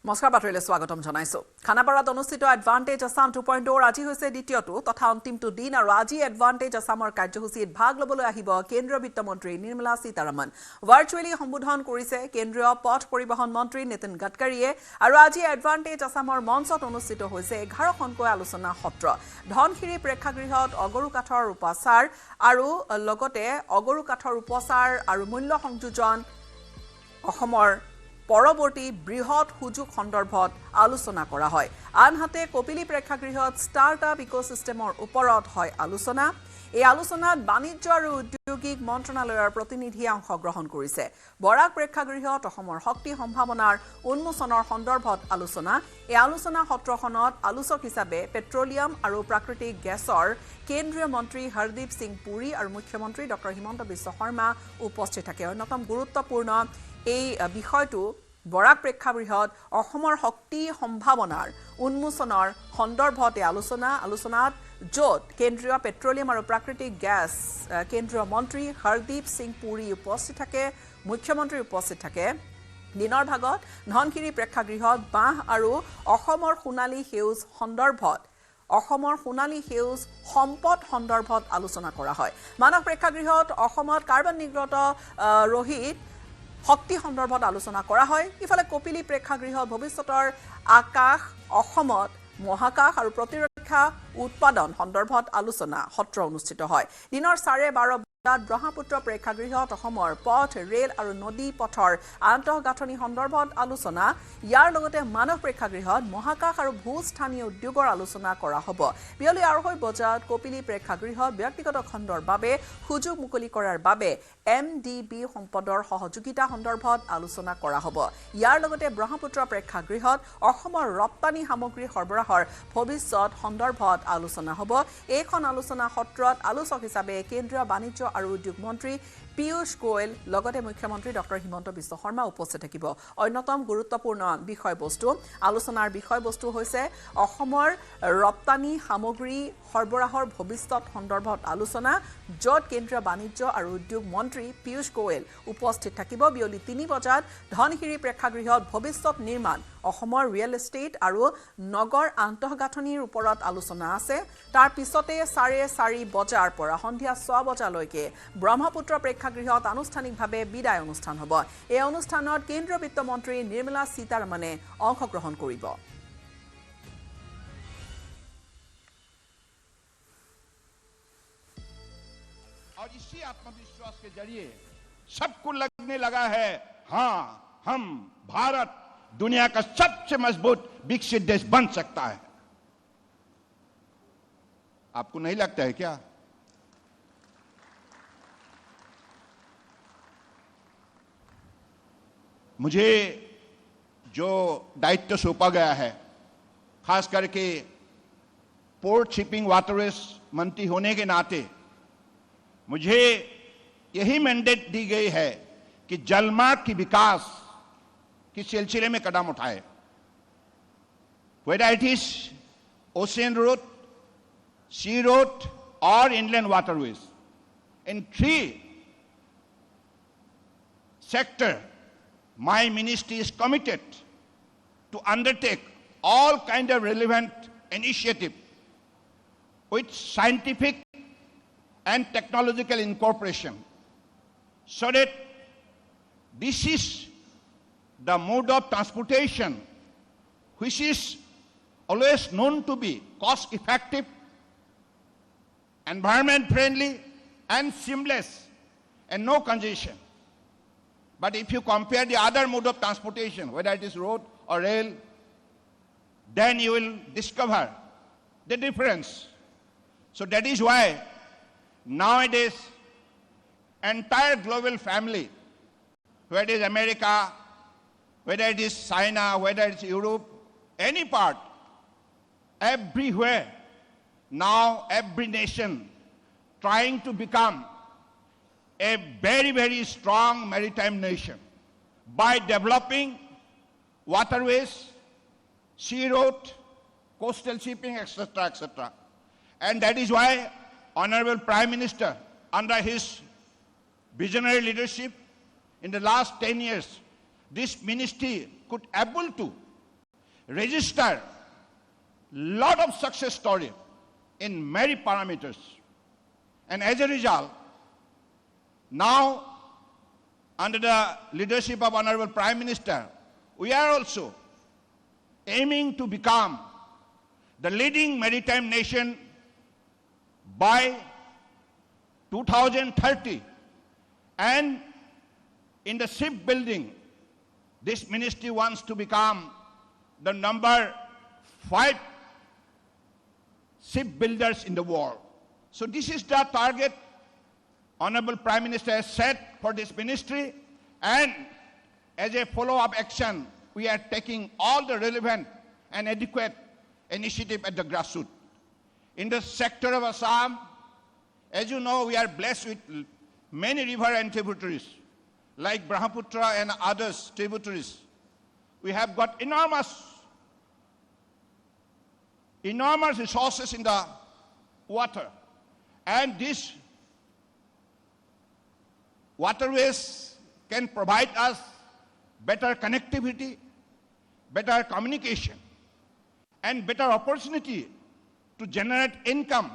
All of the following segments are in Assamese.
নমস্কাৰ বাতৰিলৈ স্বাগতম জনাইছো খানাপাৰাত অনুষ্ঠিত এডভান্টেজ আসাম 2.0 আজি হৈছে দ্বিতীয়টো তথা অন্তিমটো দিন আৰু আজি এডভান্টেজ আসামৰ কাৰ্যসূচীত ভাগ লবলৈ আহিব কেন্দ্ৰীয় বিত্তমন্ত্ৰী নিৰ্মলা সীতাৰমণ ভাৰ্চুৱেলি সম্বোধন কৰিছে কেন্দ্ৰীয় পথ পৰিবহণ মন্ত্ৰী নিতিন গডকাৰীয়ে আৰু আজি এডভান্টেজ আসামৰ মঞ্চত অনুষ্ঠিত হৈছে 11খনকৈ আলোচনা সত্ৰ ধনশিৰি প্ৰেক্ষাগৃহত অগৰু কাঠৰ উপাচাৰ আৰু লগতে অগৰু কাঠৰ উপাচাৰ আৰু মূল্য সংযোজন অসমৰ পৰৱৰ্তী বৃহৎ সুযোগ সন্দৰ্ভত আলোচনা কৰা হয় আনহাতে কপিলি প্ৰেক্ষাগৃহত ষ্টাৰ্টআপ ইকোসিস্টেমৰ ওপৰত হয় আলোচনা এই আলোচনাত বাণিজ্য আৰু উদ্যোগিক মন্ত্ৰণালয়ৰ প্ৰতিনিধিয়ে অংশগ্ৰহণ কৰিছে বৰাক প্ৰেক্ষাগৃহত অসমৰ শক্তি সম্ভাৱনাৰ উন্মোচনৰ সন্দৰ্ভত আলোচনা এই আলোচনা সত্ৰখনত আলোচক হিচাপে পেট্ৰলিয়াম আৰু প্ৰাকৃতিক গেছৰ কেন্দ্ৰীয় মন্ত্ৰী হৰদীপ সিং পুৰী আৰু মুখ্যমন্ত্ৰী ডক্টৰ হিমন্ত বিশ্ব শৰ্মা উপস্থিত থাকে অন্যতম গুৰুত্বপূৰ্ণ এই বিষয়টো বৰাক প্ৰেক্ষাগৃহত অসমৰ শক্তি সম্ভাৱনাৰ উন্মোচনৰ সন্দৰ্ভতে আলোচনাত য'ত কেন্দ্ৰীয় পেট্ৰলিয়াম আৰু প্ৰাকৃতিক গেছ কেন্দ্ৰীয় মন্ত্ৰী হৰদীপ সিং পুৰী উপস্থিত থাকে মুখ্যমন্ত্ৰী উপস্থিত থাকে দিনৰ ভাগত ধনশিৰি প্ৰেক্ষাগৃহত বাঁহ আৰু অসমৰ সোণালী সেউজ সন্দৰ্ভত অসমৰ সোণালী সেউজ সম্পদ সন্দৰ্ভত আলোচনা কৰা হয় মানৱ প্ৰেক্ষাগৃহত অসমত কাৰ্বন নিৰ্গত ৰহিত শক্তি সন্দৰ্ভত আলোচনা কৰা হয় ইফালে কপিলি প্ৰেক্ষাগৃহত ভৱিষ্যতৰ আকাশ অসমত মহাকাশ আৰু প্ৰতিৰক্ষা উৎপাদন সন্দৰ্ভত আলোচনা সত্ৰ অনুষ্ঠিত হয় দিনৰ 12:30 বজাত ব্ৰহ্মপুত্ৰ প্ৰেক্ষাগৃহত অসমৰ পথ ৰেল আৰু নদী পথৰ আন্তঃগাঁথনি সন্দৰ্ভত আলোচনা ইয়াৰ লগতে মানৱ প্ৰেক্ষাগৃহত মহাকাশ আৰু ভূস্থানীয় উদ্যোগৰ আলোচনা কৰা হ'ব বিয়লি 2:30 বজাত কপিলি প্ৰেক্ষাগৃহত ব্যক্তিগত খণ্ডৰ বাবে সুযোগ মুকলি কৰাৰ বাবে MDB সম্পদৰ সহযোগিতা সন্দৰ্ভত আলোচনা কৰা হ'ব ইয়াৰ লগতে ব্ৰহ্মপুত্ৰ প্ৰেক্ষাগৃহত অসমৰ ৰপ্তানি সামগ্ৰী সৰবৰাহৰ ভৱিষ্যত সন্দৰ্ভত আলোচনা হ'ব এইখন আলোচনা সত্ৰত আলোচক হিচাপে কেন্দ্ৰীয় বাণিজ্য আৰু উদ্যোগ মন্ত্ৰী পীয়ূষ গোয়েল লগতে মুখ্যমন্ত্ৰী ডক্টৰ হিমন্ত বিশ্ব শৰ্মা উপস্থিত থাকিব অন্যতম গুৰুত্বপূৰ্ণ বিষয়বস্তু আলোচনাৰ বিষয়বস্তু হৈছে অসমৰ ৰপ্তানি সামগ্ৰী সৰবৰাহৰ ভৱিষ্যত সন্দৰ্ভত আলোচনা য'ত কেন্দ্ৰীয় বাণিজ্য আৰু উদ্যোগ মন্ত্ৰী পীয়ূষ গোয়েল উপস্থিত থাকিব বিয়লি 3 বজাত ধনশিৰি প্ৰেক্ষাগৃহত ভৱিষ্যত নিৰ্মাণ অসমৰ ৰিয়েল এষ্টেট আৰু নগৰ আন্তঃগাঁথনিৰ ওপৰত আলোচনা আছে তাৰ পিছতে 4:30 বজাৰ পৰা সন্ধিয়া 6 বজালৈকে ব্ৰহ্মপুত্ৰ প্ৰেক্ষাগৃহত আনুষ্ঠানিকভাৱে বিদায় অনুষ্ঠান হ'ব এই অনুষ্ঠানত কেন্দ্ৰীয় বিত্তমন্ত্ৰী নিৰ্মলা সীতাৰমণে অংশগ্ৰহণ কৰিব और इसी आत्मविश्वास के जरिए सबको लगने लगा है हां हम भारत दुनिया का सबसे मजबूत विकसित देश बन सकता है आपको नहीं लगता है क्या मुझे जो दायित्व सौंपा गया है खास करके पोर्ट शिपिंग वाटरवेज मंत्री होने के नाते मुझे यही मैंडेट दी गई है कि जलमार्ग की विकास के सिलसिले में कदम उठाए whether it is ocean route, sea route or inland waterways. In 3 sectors, my ministry is committed to undertake all kind of relevant initiative with scientific and technological incorporation so that this is the mode of transportation which is always known to be cost effective, environment friendly and seamless and no congestion. But if you compare the other mode of transportation, whether it is road or rail, then you will discover the difference. So that is why nowadays entire global family, whether it is America, whether it is China, whether it's Europe, any part, everywhere, now every nation trying to become a very, very strong maritime nation by developing waterways, sea route, coastal shipping, etc., etc. And that is why Honorable Prime Minister, under his visionary leadership in the last 10 years, this ministry could able to register lot of success story in many parameters. And as a result, now under the leadership of Honorable Prime Minister, we are also aiming to become the leading maritime nation by 2030. And in the shipbuilding, this ministry wants to become the number 5 shipbuilders in the world. So this is the target Honorable Prime Minister has set for this ministry, and as a follow-up action, we are taking all the relevant and adequate initiative at the grassroots. In the sector of Assam, as you know, we are blessed with many river and tributaries, like Brahmaputra and others tributaries. We have got enormous resources in the water, and these waterways can provide us better connectivity, better communication, and better opportunity to generate income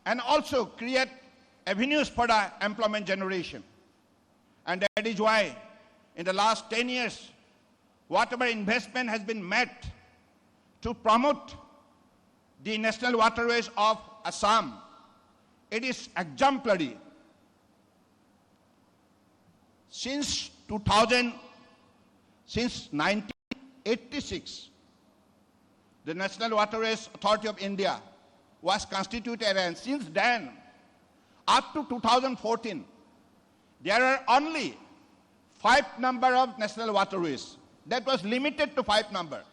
and also create avenues for the employment generation. And that is why in the last 10 years, whatever investment has been made to promote the national waterways of Assam, it is exemplary. Since 1986, the National Waterways Authority of India was constituted, and since then, up to 2014, there are only 5 number of national waterways. That was limited to 5 number.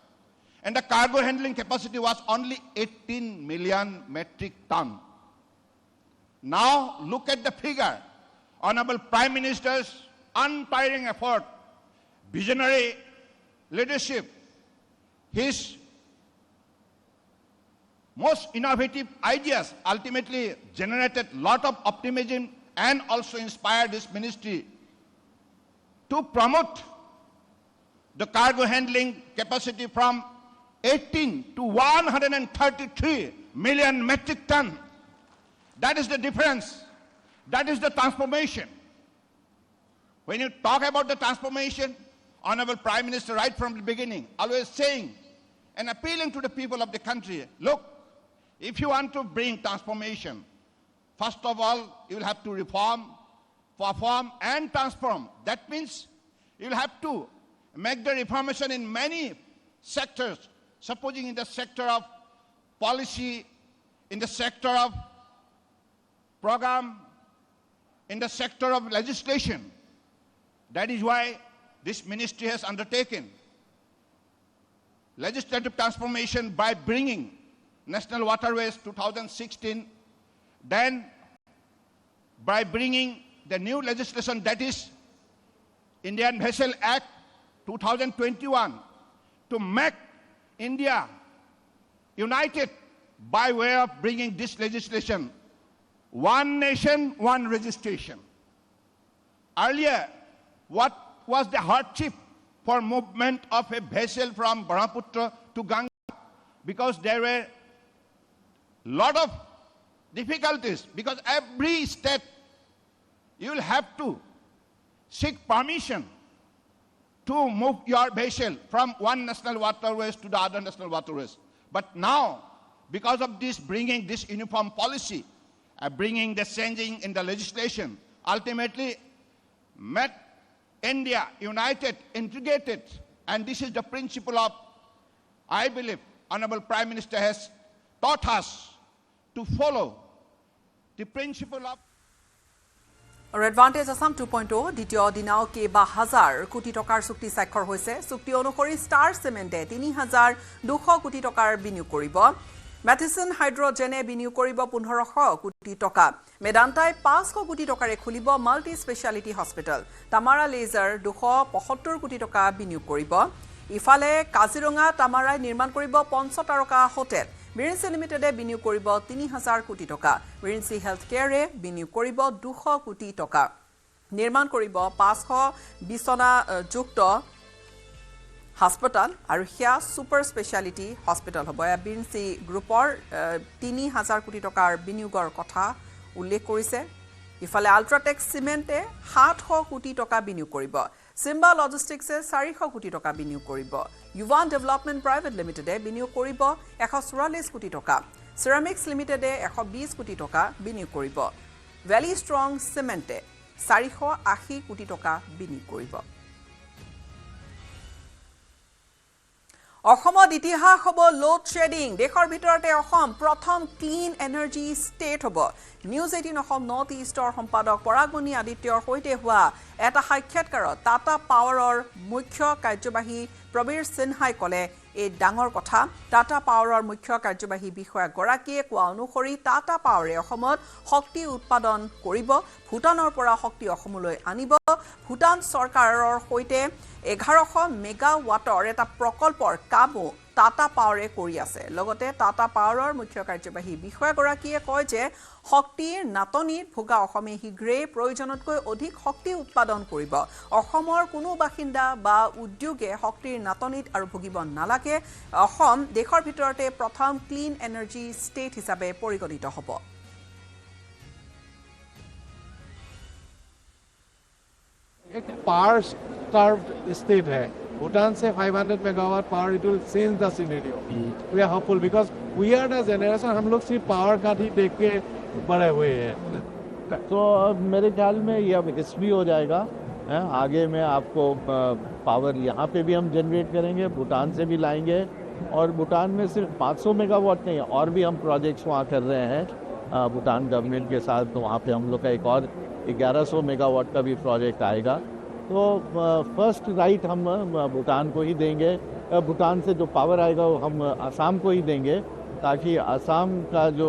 And the cargo handling capacity was only 18 million metric ton. Now, look at the figure. Honorable Prime Minister's untiring effort, visionary leadership, his most innovative ideas ultimately generated a lot of optimism and also inspired this ministry to promote the cargo handling capacity from 18 to 133 million metric ton. That is the difference. That is the transformation. When you talk about the transformation, Honorable Prime Minister, right from the beginning, always saying and appealing to the people of the country, look, if you want to bring transformation, first of all, you will have to reform, perform, and transform. That means you will have to make the reformation in many sectors, supposing in the sector of policy, in the sector of program, in the sector of legislation. That is why this ministry has undertaken legislative transformation by bringing National Waterways 2016, then by bringing the new legislation, that is Indian Vessel Act 2021, to make India united by way of bringing this legislation. One nation, one registration. Earlier, what was the hardship for movement of a vessel from Brahmaputra to Ganga? Because there were a lot of difficulties, because every state you will have to seek permission to move your vessel from one national waterways to the other national waterways. But now, because of this, bringing this uniform policy, bringing the changing in the legislation, ultimately made India united, integrated, and this is the principle of, I believe, Honorable Prime Minister has taught us to follow the principle of আৰু এডভান্টেজ আসাম 2.0 দ্বিতীয় দিনাও কেইবা হাজাৰ কোটি টকাৰ চুক্তি স্বাক্ষৰ হৈছে। চুক্তি অনুসৰি ষ্টাৰ চিমেণ্টে ৩,২০০ কোটি টকাৰ বিনিয়োগ কৰিব। মেথিসন হাইড্ৰজেনে বিনিয়োগ কৰিব ১৫০০ কোটি টকা। মেদান্তাই ৫০০ কোটি টকাৰে খুলিব মাল্টি স্পেচিয়ালিটি হস্পিটেল। তামাৰা লেজাৰ ২৭৫ কোটি টকা বিনিয়োগ কৰিব। ইফালে কাজিৰঙা তামাৰাই নিৰ্মাণ কৰিব ৫ তাৰকা হোটেল। বিৰেঞ্চি লিমিটেডে বিনিয়োগ কৰিব ৩,০০০ কোটি টকা। বিৰেঞ্চি হেল্থ কেয়াৰে বিনিয়োগ কৰিব ২০০ কোটি টকা। নিৰ্মাণ কৰিব ৫০০ বিছনা যুক্ত হাস্পতাল আৰু সেয়া সুপাৰ স্পেশালিটি হস্পিটেল হ'ব। বিএনচি গ্ৰুপৰ ৩,০০০ কোটি টকাৰ বিনিয়োগৰ কথা উল্লেখ কৰিছে। ইফালে আল্ট্ৰাটেক চিমেণ্টে ৭০০ কোটি টকা বিনিয়োগ কৰিব। সিম্বা লজিষ্টিক্সে ৪০০ কোটি টকা বিনিয়োগ কৰিব। ইউৱান ডেভেলপমেণ্ট প্ৰাইভেট লিমিটেডে বিনিয়োগ কৰিব ১৪৪ কোটি টকা। চেৰামিক্স লিমিটেডে ১২০ কোটি টকা বিনিয়োগ কৰিব। ভেলি ষ্ট্ৰং চিমেণ্টে ৪৮০ কোটি টকা বিনিয়োগ কৰিব। অসমত ইতিহাস হ'ব লোড শ্বেডিং। দেশৰ ভিতৰতে অসম প্ৰথম ক্লিন এনাৰ্জি ষ্টেট হ'ব। নিউজ 18 অসম নৰ্থ ইষ্টৰ সম্পাদক পৰাগমণি আদিত্যৰ সৈতে হোৱা এটা সাক্ষাৎকাৰত টাটা পাৱাৰৰ মুখ্য কাৰ্যবাহী প্ৰবীৰ সিনহাই ক'লে এই ডাঙৰ কথা। টাটা পাৱাৰৰ মুখ্য কাৰ্যবাহী বিষয়াগৰাকীয়ে কোৱা অনুসৰি টাটা পাৱাৰে অসমত শক্তি উৎপাদন কৰিব, ভূটানৰ পৰা শক্তি অসমলৈ আনিব। ভূটান চৰকাৰৰ সৈতে ১১০০ মেগাৱাটৰ এটা প্ৰকল্পৰ কামো টাটা পাৱাৰে কৰি আছে। লগতে টাটা পাৱাৰৰ মুখ্য কাৰ্যবাহী বিষয়াগৰাকীয়ে কয় যে শক্তিৰ নাটনিত ভোগা অসমে শীঘ্ৰেই প্ৰয়োজনতকৈ অধিক শক্তি উৎপাদন কৰিব। অসমৰ কোনো বাসিন্দা বা উদ্যোগে শক্তিৰ নাটনিত আৰু ভুগিব নালাগে। অসম দেশৰ ভিতৰতে প্ৰথম ক্লিন এনাৰ্জি ষ্টেট হিচাপে পৰিগণিত হ'ব। एक पावर starved state है. Bhutan say 500 megawatt power, it will change the scenario. We are hopeful because we are the generation, हम लोग सिर्फ पावर का ही देख के बड़े हुए हैं. तो मेरे ख्याल में ये अब हिस्ट्री हो जाएगा। आगे में आपको पावर यहाँ पे भी हम जनरेट करेंगे, भूटान से भी लाएंगे और भूटान में सिर्फ 500 मेगावाट नहीं और भी हम प्रोजेक्ट्स वहाँ कर रहे हैं भूटान गवर्नमेंट के साथ। तो वहाँ पे हम लोग का एक और 1100 मेगावाट का भी प्रोजेक्ट आएगा। तो फर्स्ट राइट हम भूटान को ही देंगे। भूटान से जो पावर आएगा वो हम असम को ही देंगे, ताकि असम का जो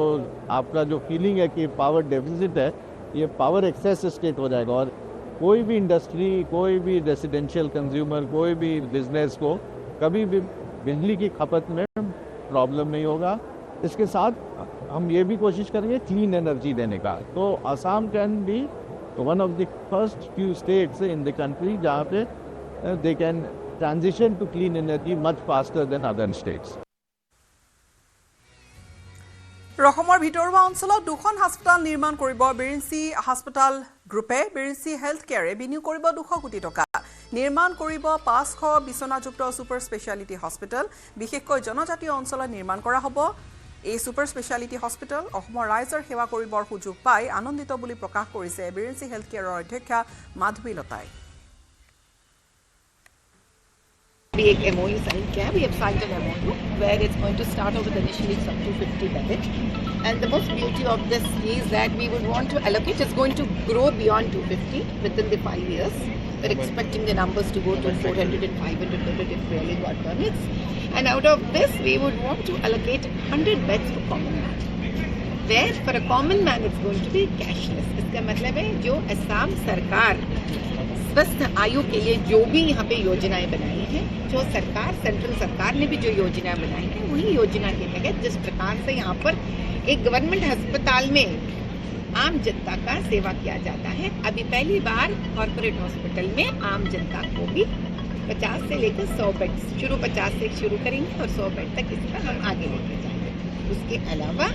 आपका जो फीलिंग है कि पावर डेफिसिट है, ये पावर एक्सेस स्टेट हो जाएगा और कोई भी इंडस्ट्री, कोई भी रेसिडेंशियल कंज्यूमर, कोई भी बिजनेस को कभी भी बिजली की खपत में प्रॉब्लम नहीं होगा। इसके साथ हम ये भी कोशिश करेंगे क्लीन एनर्जी देने का। तो Assam can be one of the first few states in the country जहाँ पे they can transition to clean energy much faster than other states. অসমৰ ভিতৰুৱা অঞ্চলত 2খন হাস্পতাল নিৰ্মাণ কৰিব বিএনচি হাস্পতাল গ্ৰুপে। বিএনচি হেল্থ কেয়াৰে বিনিয়োগ কৰিব 200 কোটি টকা। নিৰ্মাণ কৰিব 500 বিচনাযুক্ত ছুপাৰ স্পেশালিটি হস্পিটেল। বিশেষকৈ জনজাতীয় অঞ্চলত নিৰ্মাণ কৰা হ'ব। এই ছুপাৰ স্পেশালিটি হস্পিটেল অসমৰ ৰাইজৰ সেৱা কৰিবৰ সুযোগ পাই আনন্দিত বুলি প্ৰকাশ কৰিছে বিএনচি হেল্থ কেয়াৰৰ অধ্যক্ষা মাধৱী লতাই। We एक MOU साइन किया है. We have signed an MOU where it's going to start off with initially some 250 bedded. And the most beauty of this is that we would want to allocate. It's going to grow beyond 250 within the 5 years. We're expecting the numbers to go to 400 and 500 bedded if really got permits. And out of this, we would want to allocate 100 beds for common man. Where for a common man, it's going to be cashless. इसका मतलब है जो असम सरकार स्वस्थ आयु के लिए जो भी यहाँ पे योजनाएं बनाई हैं, जो सरकार सेंट्रल सरकार ने भी जो योजनाएं बनाई हैं, वही योजना के तहत जिस प्रकार से यहाँ पर एक गवर्नमेंट अस्पताल में आम जनता का सेवा किया जाता है, अभी पहली बार कॉर्पोरेट हॉस्पिटल में आम जनता को भी 50 से लेकर 100 बेड 50 से शुरू करेंगे और 100 बेड तक इसका हम आगे लेके जाएंगे। उसके अलावा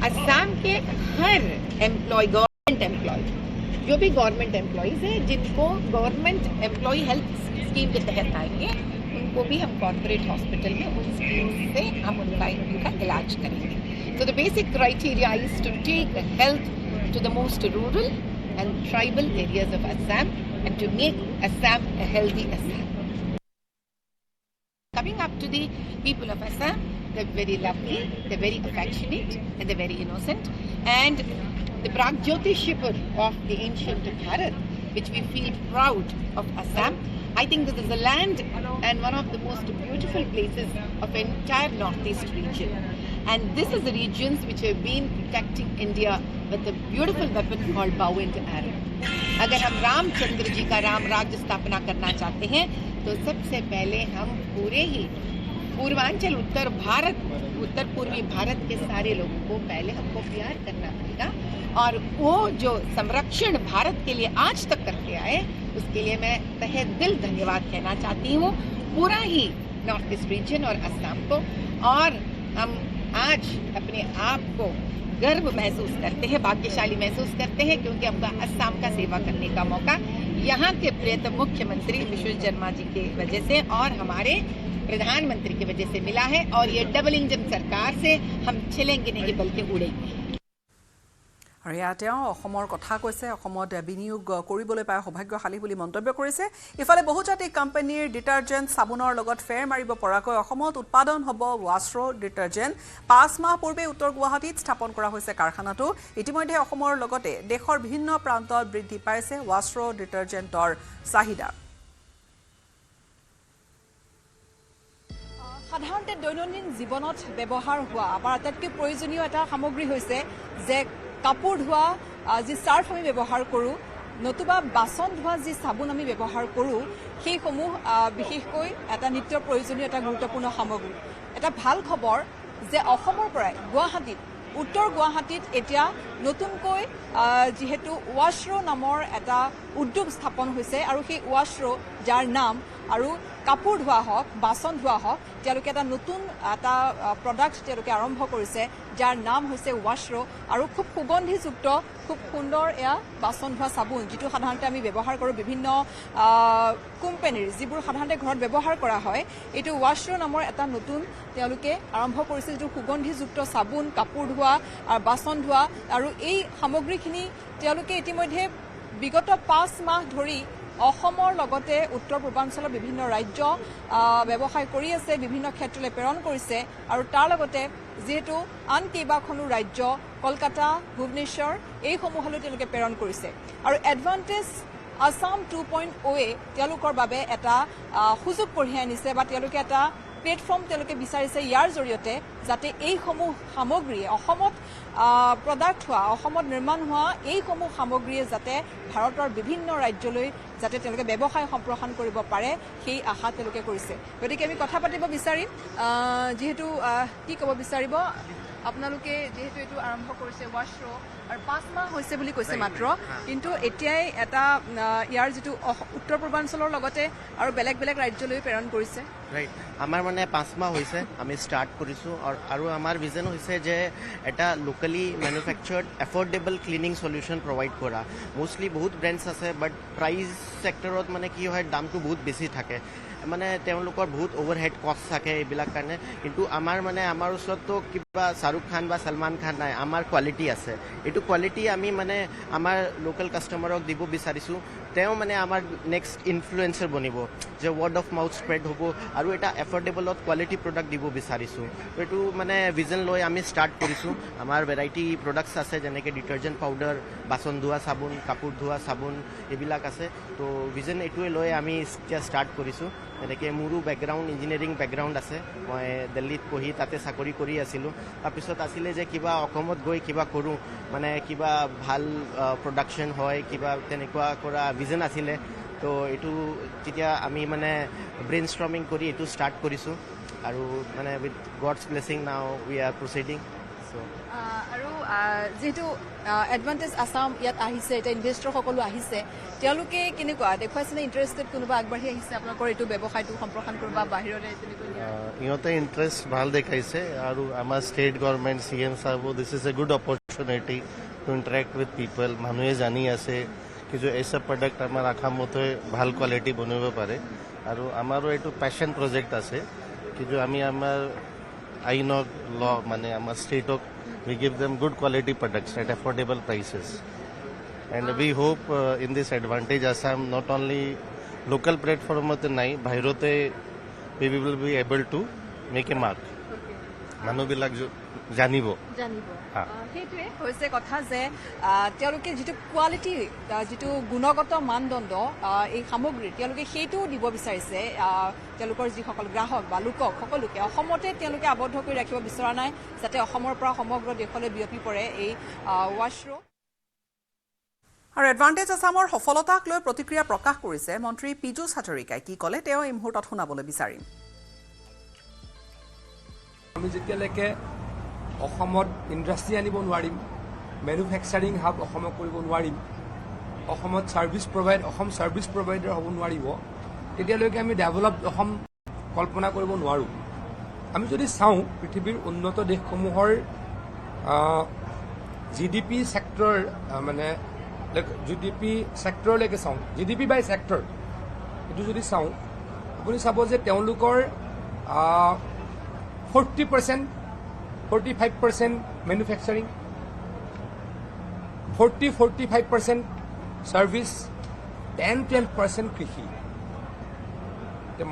असम के हर एम्प्लॉय, गवर्नमेंट एम्प्लॉय, जो भी गवर्नमेंट एम्प्लॉयज़ हैं जिनको गवर्नमेंट एम्प्लॉय हेल्थ स्कीम के तहत आएंगे, उनको भी हम कॉर्पोरेट हॉस्पिटल में उन स्कीम से हम उनका इलाज करेंगे। So the basic criteria is to take health to the most rural and tribal areas of Assam and to make Assam a healthy Assam. Coming up to the people of Assam, they're very lovely, they're very affectionate and they're very innocent. And the Pragjyotishipur of the ancient Bharat, which we feel proud of Assam. I think this is a land and one of the most beautiful places of entire northeast region. And this is the regions which have been protecting India with a beautiful weapon called bow and arrow. अगर हम रामचंद्र जी का राम राज्य स्थापना करना चाहते हैं तो सबसे पहले हम पूरे ही पूर्वांचल उत्तर पूर्वी भारत के सारे लोगों को पहले हमको प्यार करना पड़ेगा और वो जो संरक्षण भारत के लिए आज तक करते आए उसके लिए मैं तहे दिल धन्यवाद कहना चाहती हूँ। पूरा ही नॉर्थ ईस्ट रीजन और असम को, और हम आज अपने आप को गर्व महसूस करते हैं, भाग्यशाली महसूस करते हैं, क्योंकि हमको असम का सेवा करने का मौका यहाँ के प्रियतम मुख्यमंत्री विश्वेश्वर शर्मा जी के वजह से और हमारे प्रधानमंत्री की वजह से मिला है। और ये डबल इंजन सरकार से हम चलेंगे नहीं बल्कि उड़ेंगे। আৰু ইয়াতে অসমৰ কথা কৈছে, অসমত বিনিয়োগ কৰিবলৈ পাই সৌভাগ্যশালী বুলি মন্তব্য কৰিছে। ইফালে বহুজাতিক কোম্পানীৰ ডিটাৰজেণ্ট চাবোনৰ লগত ফেৰ মাৰিব পৰাকৈ অসমত উৎপাদন হ'ব ৱাশ্ৰো ডিটাৰজেণ্ট। 5 মাহ পূৰ্বে উত্তৰ গুৱাহাটীত স্থাপন কৰা হৈছে কাৰখানাটো। ইতিমধ্যে অসমৰ লগতে দেশৰ বিভিন্ন প্ৰান্তত বৃদ্ধি পাইছে ৱাশ্ৰো ডিটাৰজেণ্টৰ চাহিদা। সাধাৰণতে দৈনন্দিন জীৱনত ব্যৱহাৰ হোৱা আমাৰ আটাইতকৈ প্ৰয়োজনীয় এটা সামগ্ৰী হৈছে যে কাপোৰ ধোৱা যি চাৰ্ফ আমি ব্যৱহাৰ কৰোঁ, নতুবা বাচন ধোৱা যি চাবোন আমি ব্যৱহাৰ কৰোঁ, সেইসমূহ বিশেষকৈ এটা নিত্য প্ৰয়োজনীয় এটা গুৰুত্বপূৰ্ণ সামগ্ৰী। এটা ভাল খবৰ যে অসমৰ পৰাই গুৱাহাটীত, উত্তৰ গুৱাহাটীত এতিয়া নতুনকৈ যিহেতু ৱাশ্ৰো নামৰ এটা উদ্যোগ স্থাপন হৈছে, আৰু সেই ৱাশ্ৰো যাৰ নাম আৰু কাপোৰ ধোৱা হওক, বাচন ধোৱা হওক, তেওঁলোকে এটা নতুন এটা প্ৰডাক্ট তেওঁলোকে আৰম্ভ কৰিছে যাৰ নাম হৈছে ৱাশ্ৰো, আৰু খুব সুগন্ধিযুক্ত, খুব সুন্দৰ এয়া বাচন ধোৱা চাবোন, যিটো সাধাৰণতে আমি ব্যৱহাৰ কৰোঁ বিভিন্ন কোম্পানীৰ, যিবোৰ সাধাৰণতে ঘৰত ব্যৱহাৰ কৰা হয়। এইটো ৱাশ্ৰো নামৰ এটা নতুন তেওঁলোকে আৰম্ভ কৰিছে, যিটো সুগন্ধিযুক্ত চাবোন, কাপোৰ ধোৱা আৰু বাচন ধোৱা। আৰু এই সামগ্ৰীখিনি তেওঁলোকে ইতিমধ্যে বিগত 5 মাহ ধৰি অসমৰ লগতে উত্তৰ পূৰ্বাঞ্চলৰ বিভিন্ন ৰাজ্য ব্যৱসায় কৰি আছে, বিভিন্ন ক্ষেত্ৰলৈ প্ৰেৰণ কৰিছে। আৰু তাৰ লগতে যিহেতু আন কেইবাখনো ৰাজ্য, কলকাতা, ভুৱনেশ্বৰ, এইসমূহলৈ তেওঁলোকে প্ৰেৰণ কৰিছে। আৰু এডভান্টেজ আছাম 2.0 তেওঁলোকৰ বাবে এটা সুযোগ কঢ়িয়াই আনিছে, বা তেওঁলোকে এটা প্লেটফৰ্ম তেওঁলোকে বিচাৰিছে, ইয়াৰ জৰিয়তে যাতে এইসমূহ সামগ্ৰীয়ে অসমত প্ৰডাক্ট হোৱা, অসমত নিৰ্মাণ হোৱা এইসমূহ সামগ্ৰীয়ে যাতে ভাৰতৰ বিভিন্ন ৰাজ্যলৈ যাতে তেওঁলোকে ব্যৱসায় সম্প্ৰসাৰণ কৰিব পাৰে, সেই আশা তেওঁলোকে কৰিছে। গতিকে আমি কথা পাতিব বিচাৰিম, যিহেতু কি ক'ব বিচাৰিব আপোনালোকে, যিহেতু এইটো আৰম্ভ কৰিছে ৱাশ্ৰো, আৰু 5 মাহ হৈছে বুলি কৈছে মাত্ৰ, কিন্তু এতিয়াই এটা ইয়াৰ যিটো উত্তৰ পূৰ্বাঞ্চলৰ লগতে আৰু বেলেগ বেলেগ ৰাজ্যলৈ প্ৰেৰণ কৰিছে। ৰাইট, আমাৰ মানে 5 মাহ হৈছে আমি ষ্টাৰ্ট কৰিছোঁ, আৰু আমাৰ ভিজন হৈছে যে এটা locally manufactured affordable cleaning solution provide কৰা। মোষ্টলি বহুত ব্ৰেণ্ডছ আছে, বাট প্ৰাইচ ছেক্টৰত মানে কি হয়, দামটো বহুত বেছি থাকে, মানে তেওঁলোকৰ বহুত অভাৰহেড কষ্ট থাকে এইবিলাক কাৰণে। কিন্তু আমাৰ ওচৰততো কিবা শ্বাহৰুখ খান বা সলমান খান নাই, আমাৰ কোৱালিটি আছে। এইটো কোৱালিটি আমি মানে আমাৰ লোকেল কাষ্টমাৰক দিব বিচাৰিছোঁ। তেওঁ মানে আমাৰ নেক্সট ইনফ্লুৱেঞ্চাৰ বনিব, যে ৱৰ্ড অফ মাউথ স্প্ৰেড হ'ব, আৰু এটা এফৰ্ডেবলত কোৱালিটি প্ৰডাক্ট দিব বিচাৰিছোঁ। তো এইটো মানে ভিজন লৈ আমি ষ্টাৰ্ট কৰিছোঁ। আমাৰ ভেৰাইটি প্ৰডাক্টছ আছে, যেনেকৈ ডিটাৰজেণ্ট পাউডাৰ, বাচন ধোৱা চাবোন, কাপোৰ ধোৱা চাবোন, এইবিলাক আছে। তো ভিজন এইটোৱে লৈ আমি এতিয়া ষ্টাৰ্ট কৰিছোঁ। যেনেকৈ মোৰো বেকগ্ৰাউণ্ড ইঞ্জিনিয়াৰিং বেকগ্ৰাউণ্ড আছে, মই দিল্লীত পঢ়ি তাতে চাকৰি কৰি আছিলোঁ। তাৰপিছত আছিলে যে কিবা অসমত গৈ কিবা কৰোঁ, মানে কিবা ভাল প্ৰডাকশ্যন হয়, কিবা তেনেকুৱা কৰা ভিজন আছিলে। তো এইটো তেতিয়া আমি মানে ব্ৰেইন ষ্ট্ৰমিং কৰি এইটো ষ্টাৰ্ট কৰিছোঁ, আৰু মানে with God's blessing now we are proceeding. আৰু যিহেতু এডভান্টেজ আছাম ইয়াত আহিছে, এতিয়া ইনভেষ্টৰসকলো আহিছে, তেওঁলোকে কেনেকুৱা দেখুৱাইছেনে, ইণ্টাৰেষ্টেড কোনোবা আগবাঢ়ি আহিছে আপোনালোকৰ এইটো ব্যৱসায়টো সম্প্ৰসাৰণ কৰিব বা বাহিৰতে তেনেকৈ? ইহঁতে ইণ্টাৰেষ্ট ভাল দেখাইছে, আৰু আমাৰ ষ্টেট গভৰ্ণমেণ্ট CM চাব, this is a good opportunity to interact with people. মানুহে জানি আছে কি যে এইসব প্ৰডাক্ট আমাৰ অসমতে ভাল কোৱালিটি বনাব পাৰে, আৰু আমাৰো এইটো পেশ্যন প্ৰজেক্ট আছে কি যে আমি আমাৰ আইনক মানে আমাৰ ষ্টেটক we give them good quality products at affordable prices, and we hope in this advantage Assam not only local platform ate nai bairote we will be able to make a mark, manu bilak জানিব। সেইটোৱে হৈছে কথা যে তেওঁলোকে যিটো কোৱালিটি, যিটো গুণগত মানদণ্ড এই সামগ্ৰীৰ, তেওঁলোকে সেইটোও দিব বিচাৰিছে তেওঁলোকৰ যিসকল গ্ৰাহক বা লোকক সকলোকে। অসমতে তেওঁলোকে আবদ্ধ কৰি ৰাখিব বিচৰা নাই, যাতে অসমৰ পৰা সমগ্ৰ দেশলৈ বিয়পি পৰে এই ৱাশ্ৰো। আৰু এডভান্টেজ আছামৰ সফলতাক লৈ প্ৰতিক্ৰিয়া প্ৰকাশ কৰিছে মন্ত্ৰী পীযুষ হাজৰিকাই। কি ক'লে তেওঁ এই মুহূৰ্তত শুনাবলৈ বিচাৰিম। আমি যেতিয়ালৈকে অসমত ইণ্ডাষ্ট্ৰী আনিব নোৱাৰিম, মেনুফেকচাৰিং হাব অসমত কৰিব নোৱাৰিম, অসমত অসম ছাৰ্ভিচ প্ৰভাইডাৰ হ'ব নোৱাৰিব, তেতিয়ালৈকে আমি ডেভেলপ অসম কল্পনা কৰিব নোৱাৰোঁ। আমি যদি চাওঁ পৃথিৱীৰ উন্নত দেশসমূহৰ GDP ছেক্টৰ মানে GDP ছেক্টৰলৈকে চাওঁ, GDP বাই ছেক্টৰ এইটো যদি চাওঁ, আপুনি চাব যে তেওঁলোকৰ 40%, 45% মেনুফেকচাৰিং, 40-45% ছাৰ্ভিচ, 10-12% কৃষি।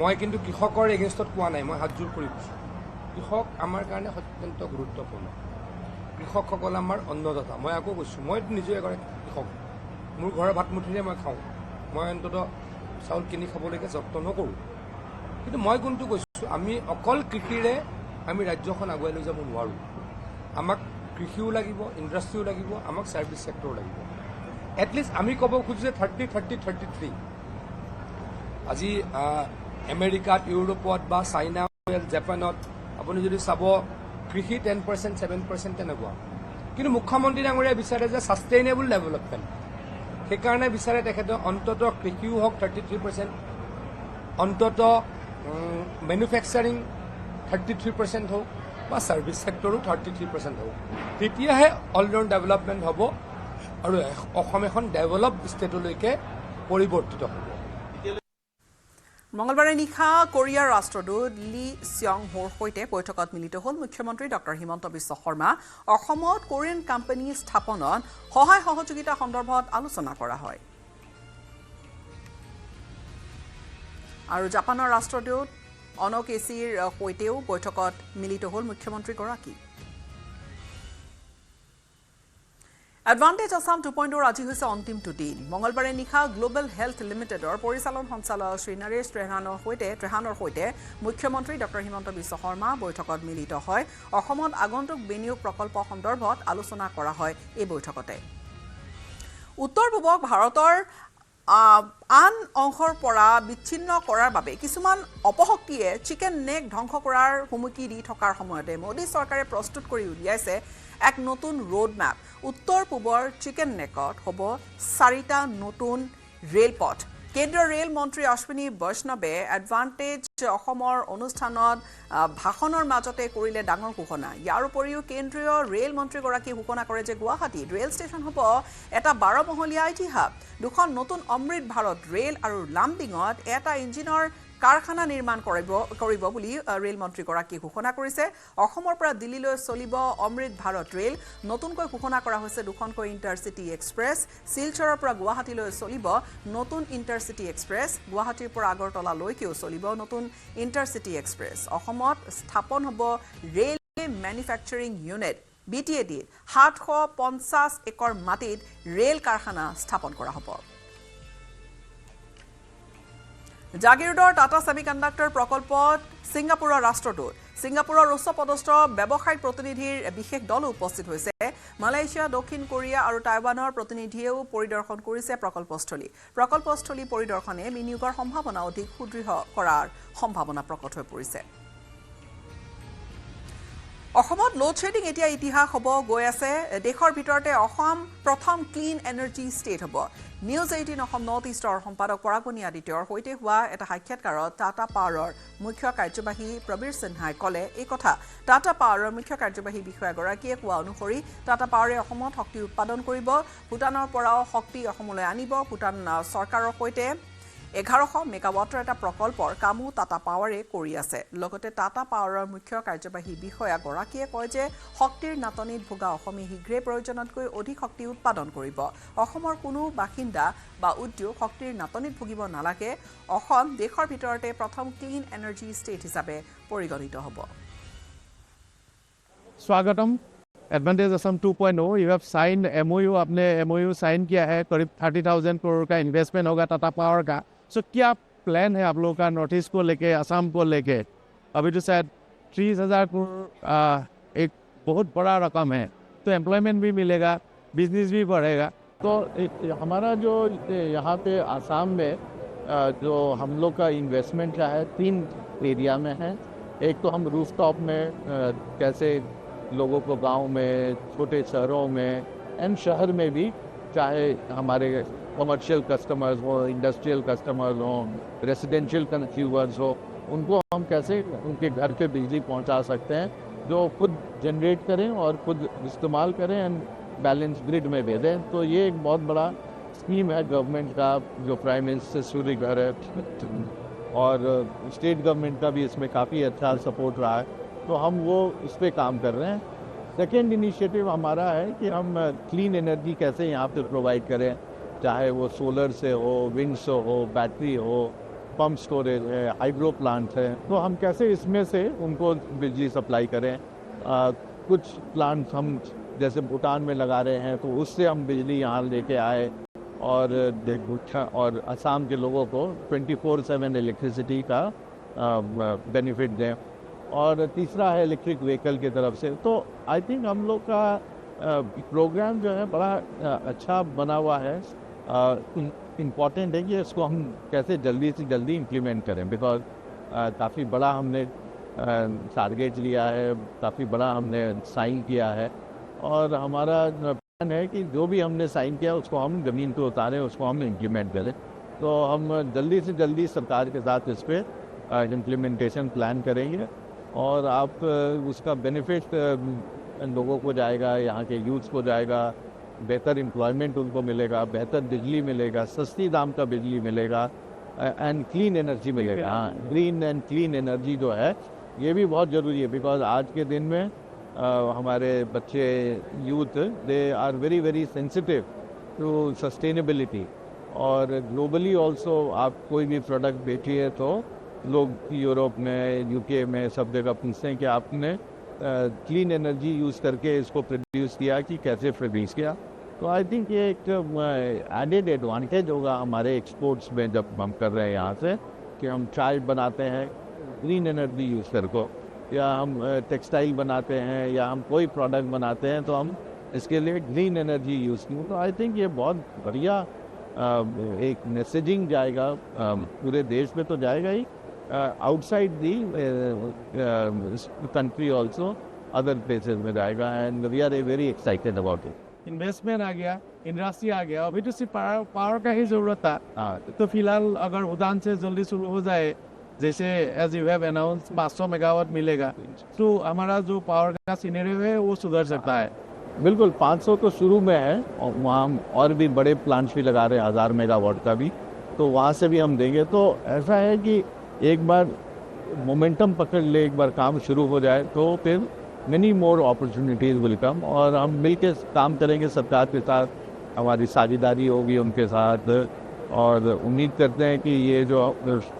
মই কিন্তু কৃষকৰ এগেইনষ্টত কোৱা নাই, মই হাতযোৰ কৰি কৈছোঁ। কৃষক আমাৰ কাৰণে অত্যন্ত গুৰুত্বপূৰ্ণ। কৃষকসকল আমাৰ অন্নদাতা। মই আকৌ কৈছোঁ, মই নিজে এগৰাকী কৃষক, মোৰ ঘৰৰ ভাত মুঠিৰে মই খাওঁ, মই অন্ততঃ চাউল কিনি খাবলৈকে যত্ন নকৰোঁ। কিন্তু মই কোনটো কৈছোঁ, আমি অকল কৃষিৰে আমি ৰাজ্যখন আগুৱাই লৈ যাব নোৱাৰোঁ। আমাক কৃষিও লাগিব, ইণ্ডাষ্ট্ৰিও লাগিব, আমাক ছাৰ্ভিচ ছেক্টৰো লাগিব। এটলিষ্ট আমি ক'ব খোজোঁ যে 30-30-33 আজি আমেৰিকাত, ইউৰোপত বা চাইনা, জাপানত আপুনি যদি চাব কৃষি 10%, 7% তেনেকুৱা। কিন্তু মুখ্যমন্ত্ৰী ডাঙৰীয়াই বিচাৰে যে ছাষ্টেইনেবল ডেভেলপমেণ্ট, সেইকাৰণে বিচাৰে তেখেতে অন্ততঃ কৃষিও হওক 33%, অন্ততঃ মেনুফেকচাৰিং 33% হওক বা ছাৰ্ভিচ ছেক্টৰো 33% হওক, তেতিয়াহে অলৰাউণ্ড ডেভেলপমেণ্ট হ'ব আৰু অসম এখন ডেভেলপ ষ্টেটলৈকে পৰিৱৰ্তিত হ'ব। মঙলবাৰে নিশা কোৰিয়াৰ ৰাষ্ট্ৰদূত লি ছিয়ং হোৰ সৈতে বৈঠকত মিলিত হ'ল মুখ্যমন্ত্ৰী ডক্টৰ হিমন্ত বিশ্ব শৰ্মা। অসমত কোৰিয়ান কোম্পানী স্থাপনত সহায় সহযোগিতা সন্দৰ্ভত আলোচনা কৰা হয়। আৰু জাপানৰ ৰাষ্ট্ৰদূত অন কেচিৰ সৈতেও বৈঠকত মিলিত হ'ল মুখ্যমন্ত্ৰীগৰাকী। এডভান্টেজ আছাম 2.0 আজি হৈছে অন্তিমটো দিন। মঙলবাৰে নিশা গ্লোবেল হেল্থ লিমিটেডৰ পৰিচালন সঞ্চালক শ্ৰী নৰেশ ত্ৰেহানৰ সৈতে মুখ্যমন্ত্ৰী ডক্টৰ হিমন্ত বিশ্ব শৰ্মা বৈঠকত মিলিত হয়। অসমত আগন্তুক বিনিয়োগ প্ৰকল্প সন্দৰ্ভত আলোচনা কৰা হয় এই বৈঠকতে। উত্তৰ পূবক ভাৰতৰ আন অংশৰ পৰা বিচ্ছিন্ন কৰাৰ বাবে কিছুমান অপশক্তিয়ে চিকেন নেক ধ্বংস কৰাৰ হুমকি দি থকাৰ সময়তে মোদী চৰকাৰে প্ৰস্তুত কৰি উলিয়াইছে এক নতুন ৰোড মেপ। উত্তৰ পূবৰ চিকেন নেকত হ'ব 4টা নতুন ৰেলপথ। কেন্দ্ৰীয় ৰেল মন্ত্ৰী অশ্বিনী বৈষ্ণৱে এডভান্টেজ অসমৰ অনুষ্ঠানত ভাষণৰ মাজতে কৰিলে ডাঙৰ ঘোষণা। ইয়াৰ উপৰিও কেন্দ্ৰীয় ৰেল মন্ত্ৰীগৰাকীয়ে ঘোষণা কৰে যে গুৱাহাটীত ৰেল ষ্টেচন হ'ব এটা 12মহলীয়া আইটি হাব। 2খন নতুন অমৃত ভাৰত ৰেল আৰু লামডিঙত এটা ইঞ্জিনৰ কাৰখানা নিৰ্মাণ কৰিব বুলি ৰেল মন্ত্ৰীগৰাকীয়ে ঘোষণা কৰিছে। অসমৰ পৰা দিল্লীলৈ চলিব অমৃত ভাৰত ৰেল। নতুনকৈ ঘোষণা কৰা হৈছে 2খনকৈ ইণ্টাৰচিটি এক্সপ্ৰেছ। শিলচৰৰ পৰা গুৱাহাটীলৈ চলিব নতুন ইণ্টাৰচিটি এক্সপ্ৰেছ। গুৱাহাটীৰ পৰা আগৰতলালৈকেও চলিব নতুন ইণ্টাৰচিটি এক্সপ্ৰেছ। অসমত স্থাপন হ'ব ৰেল মেনুফেকচাৰিং ইউনিট। BTADত 750 একৰ মাটিত ৰেল কাৰখানা স্থাপন কৰা হ'ব। জাগিৰোডৰ টাটা ছেমিকণ্ডাক্টৰ প্ৰকল্পত ছিংগাপুৰৰ ৰাষ্ট্ৰদূত, ছিংগাপুৰৰ উচ্চপদস্থ ব্যৱসায়িক প্ৰতিনিধিৰ বিশেষ দলো উপস্থিত হৈছে। মালয়েছিয়া, দক্ষিণ কোৰিয়া আৰু টাইৱানৰ প্ৰতিনিধিয়েও পৰিদৰ্শন কৰিছে প্ৰকল্পস্থলী। প্ৰকল্পস্থলী পৰিদৰ্শনে বিনিয়োগৰ সম্ভাৱনা অধিক সুদৃঢ় কৰাৰ সম্ভাৱনা প্ৰকট হৈ পৰিছে। অসমত লোড শ্বেডিং এতিয়া ইতিহাস হ'ব গৈ আছে। দেশৰ ভিতৰতে অসম প্ৰথম ক্লিন এনাৰ্জি ষ্টেট হ'ব। নিউজ 18 অসম নৰ্থ ইষ্টৰ সম্পাদক পৰাগণী আদিত্যৰ সৈতে হোৱা এটা সাক্ষাৎকাৰত টাটা পাৱাৰৰ মুখ্য কাৰ্যবাহী প্ৰবীৰ সিনহাই ক'লে এই কথা। টাটা পাৱাৰৰ মুখ্য কাৰ্যবাহী বিষয়াগৰাকীয়ে কোৱা অনুসৰি টাটা পাৱাৰে অসমত শক্তি উৎপাদন কৰিব, ভূটানৰ পৰাও শক্তি অসমলৈ আনিব। ভূটান চৰকাৰৰ সৈতে 1100 মেগাৱাটৰ এটা প্ৰকল্পৰ কামো টাটা পাৱাৰে কৰি আছে। লগতে টাটা পাৱাৰৰ মুখ্য কাৰ্যবাহী বিষয়াগৰাকীয়ে কয় যে শক্তিৰ নাটনিত ভোগা অসমে শীঘ্ৰে প্ৰয়োজনতকৈ অধিক শক্তি উৎপাদন কৰিব। অসমৰ কোনো বাসিন্দা বা উদ্যোগ শক্তিৰ নাটনিত ভুগিব নালাগে। অসম দেশৰ ভিতৰতে প্ৰথম ক্লিন এনাৰ্জি ষ্টেট হিচাপে পৰিগণিত হ'ব। स्वागतम advantage Assam 2.0 you have sign MOU, आपने MOU साइन किया है, करीब 30,000 करोड़ का इन्वेस्टमेंट होगा टाटा पावर का। सो क्या प्लान है आप लोगों का नॉर्थ ईस्ट को लेके, असम को लेके? अभी तो शायद 30,000 करोड़ एक बहुत बड़ा रकम है, तो एम्प्लॉयमेंट भी मिलेगा, बिजनेस भी बढ़ेगा। तो हमारा जो यहाँ पे आसाम में जो हम लोग का इन्वेस्टमेंट है 3 एरिया में है। एक तो हम रूफटॉप में कैसे लोगों को गांव में, छोटे शहरों में एंड शहर में भी, चाहे हमारे कमर्शियल कस्टमर्स हो, इंडस्ट्रियल कस्टमर्स हो, रेसिडेंशियल कंज्यूमर्स हो, उनको हम कैसे उनके घर पे बिजली पहुंचा सकते हैं जो खुद जनरेट करें और खुद इस्तेमाल करें एंड बैलेंस ग्रिड में भेजें। तो ये एक बहुत बड़ा स्कीम है गवर्नमेंट का, जो प्राइम मिनिस्टर सूर्य घर है, और स्टेट गवर्नमेंट का भी इसमें काफ़ी अच्छा सपोर्ट रहा है। तो हम वो इस पर काम कर रहे हैं। सेकेंड इनिशिएटिव हमारा है कि हम क्लीन एनर्जी कैसे यहाँ पे प्रोवाइड करें, चाहे वो सोलर से हो, विंड से हो, बैटरी हो, पंप स्टोरेज है, हाइड्रो प्लांट है। तो हम कैसे इसमें से उनको बिजली सप्लाई करें। कुछ प्लांट हम जैसे भूटान में लगा रहे हैं, तो उससे हम बिजली यहाँ लेके आए और असम के लोगों को 24/7 इलेक्ट्रिसिटी का बेनिफिट दें। और तीसरा है इलेक्ट्रिक व्हीकल की तरफ से। तो आई थिंक हम लोग का प्रोग्राम जो है बड़ा अच्छा बना हुआ है। इम्पॉर्टेंट है कि इसको हम कैसे जल्दी से जल्दी इम्प्लीमेंट करें, बिकॉज काफ़ी बड़ा हमने टारगेट लिया है, काफ़ी बड़ा हमने साइन किया है, और हमारा प्लान है कि जो भी हमने साइन किया उसको हम ज़मीन पे उतारें, उसको हम इम्प्लीमेंट करें। तो हम जल्दी से जल्दी सरकार के साथ इस पर इम्प्लीमेंटेशन प्लान करेंगे, और आप उसका बेनिफिट लोगों को जाएगा, यहाँ के यूथ को जाएगा, बेहतर एम्प्लॉयमेंट उनको मिलेगा, बेहतर बिजली मिलेगा, सस्ती दाम का बिजली मिलेगा, एंड क्लीन एनर्जी मिलेगा। हाँ, ग्रीन एंड क्लीन एनर्जी जो है ये भी बहुत ज़रूरी है, बिकॉज आज के दिन में हमारे बच्चे youth they are very very sensitive to sustainability. और ग्लोबली ऑल्सो आप कोई भी प्रोडक्ट बेचिए तो लोग यूरोप में, यूके में सब जगह पूछते हैं कि आपने क्लीन एनर्जी यूज़ करके इसको प्रोड्यूस किया कि कैसे प्रोड्यूस किया। तो आई थिंक ये एक एडेड एडवांटेज होगा हमारे एक्सपोर्ट्स में जब हम कर रहे हैं यहाँ से, कि हम चाय बनाते हैं ग्रीन एनर्जी यूज़ करके, या हम टेक्सटाइल बनाते हैं, या हम कोई प्रोडक्ट बनाते हैं तो हम इसके लिए ग्रीन एनर्जी यूज़ की। तो आई थिंक ये बहुत बढ़िया एक मैसेजिंग जाएगा पूरे देश में, तो जाएगा ही, outside the country also, other places में जाएगा, and we are very excited about it. Investment आ गया, इंडस्ट्री आ गया, अभी तो सिर्फ पावर का ही जरूरत था। तो फिलहाल अगर उड़ान से जल्दी शुरू हो जाए, जैसे as you have announce 500 megawatt मिलेगा, तो हमारा जो पावर का सिनेरियो है वो सुधर सकता है। बिल्कुल, 500 तो शुरू में है, और वहाँ और भी बड़े प्लांट्स भी लगा रहे हैं 1000 मेगावाट का भी, तो वहाँ से भी हम देंगे। तो ऐसा है कि एक बार मोमेंटम पकड़ ले, एक बार काम शुरू हो जाए, तो फिर many more opportunities will come, और हम मिलकर काम करेंगे सरकार के साथ, हमारी साझेदारी होगी उनके साथ, और उम्मीद करते हैं कि ये जो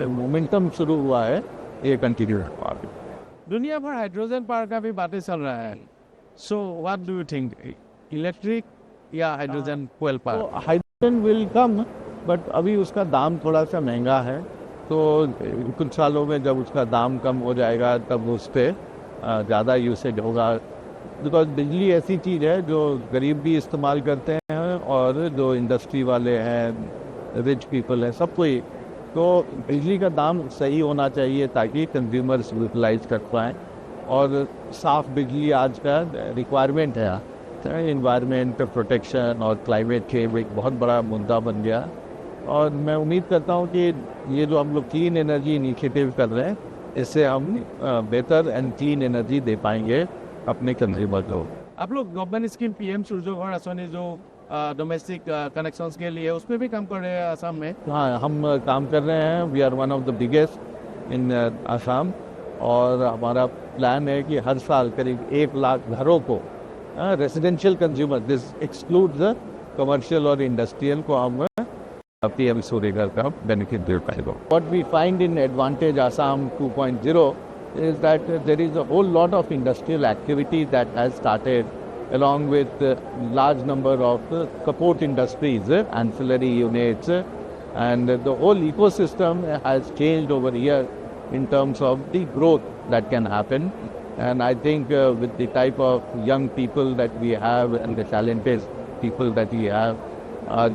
मोमेंटम शुरू हुआ है ये कंटिन्यू होगा। दुनिया भर हाइड्रोजन पावर का भी बातें चल रहा है, so what do you think, electric या hydrogen fuel power? Hydrogen will come, but अभी उसका दाम थोड़ा सा महंगा है, तो कुछ सालों में जब उसका दाम कम हो जाएगा तब उस पर ज़्यादा यूसेज होगा। बिकॉज बिजली ऐसी चीज़ है जो गरीब भी इस्तेमाल करते हैं, और जो इंडस्ट्री वाले हैं, रिच पीपल हैं, सब कोई। तो बिजली का दाम सही होना चाहिए ताकि कंज्यूमर्स यूटिलाइज कर पाएँ, और साफ़ बिजली आज का रिक्वायरमेंट है। इन्वायरमेंट प्रोटेक्शन और क्लाइमेट चेंज एक बहुत बड़ा मुद्दा बन गया, और मैं उम्मीद करता हूँ कि ये जो हम लोग क्लीन एनर्जी इनिशिएटिव कर रहे हैं, इससे हम बेहतर एंड क्लीन एनर्जी दे पाएंगे अपने कंज्यूमर को। आप लोग गवर्नमेंट स्कीम PM सूर्य घर आसनी जो डोमेस्टिक कनेक्शंस के लिए, उस पर भी काम कर रहे हैं असम में? हाँ, हम काम कर रहे हैं। We are one of the biggest in Assam, और हमारा प्लान है कि हर साल करीब 1 लाख घरों को, residential consumer, this excludes commercial और इंडस्ट्रियल, को हम PM सूर्य घर का बेनिफिट दे पाएगा। What we find in Advantage Assam 2.0 is that there is a whole lot of industrial activity that has started, along with large number of support industries, ancillary units, and the whole ecosystem has changed over here in terms of the growth that can happen. And I think with the type of young people that we have and the talented people that we have,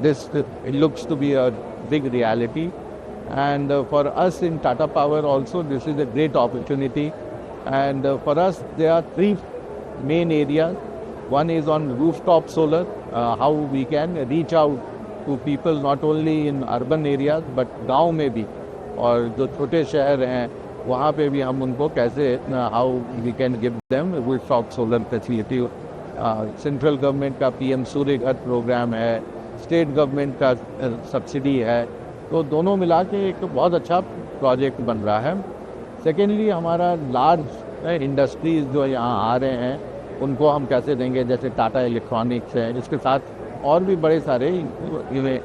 this it looks to be a big reality. And for us in Tata Power also, this is a great opportunity. And for us, there are 3 main areas. One is on rooftop solar, how we can reach out to people not only in urban areas but गांव में भी, और जो छोटे शहर हैं वहाँ पे भी हम उनको कैसे how we can give them roof top solar facility. Central government का PM सूर्य घर प्रोग्राम है, स्टेट गवर्नमेंट का सब्सिडी है, तो दोनों मिला के एक बहुत अच्छा प्रोजेक्ट बन रहा है। सेकेंडली हमारा लार्ज इंडस्ट्रीज जो यहाँ आ रहे हैं उनको हम कैसे देंगे, जैसे टाटा इलेक्ट्रॉनिक्स है, इसके साथ और भी बड़े सारे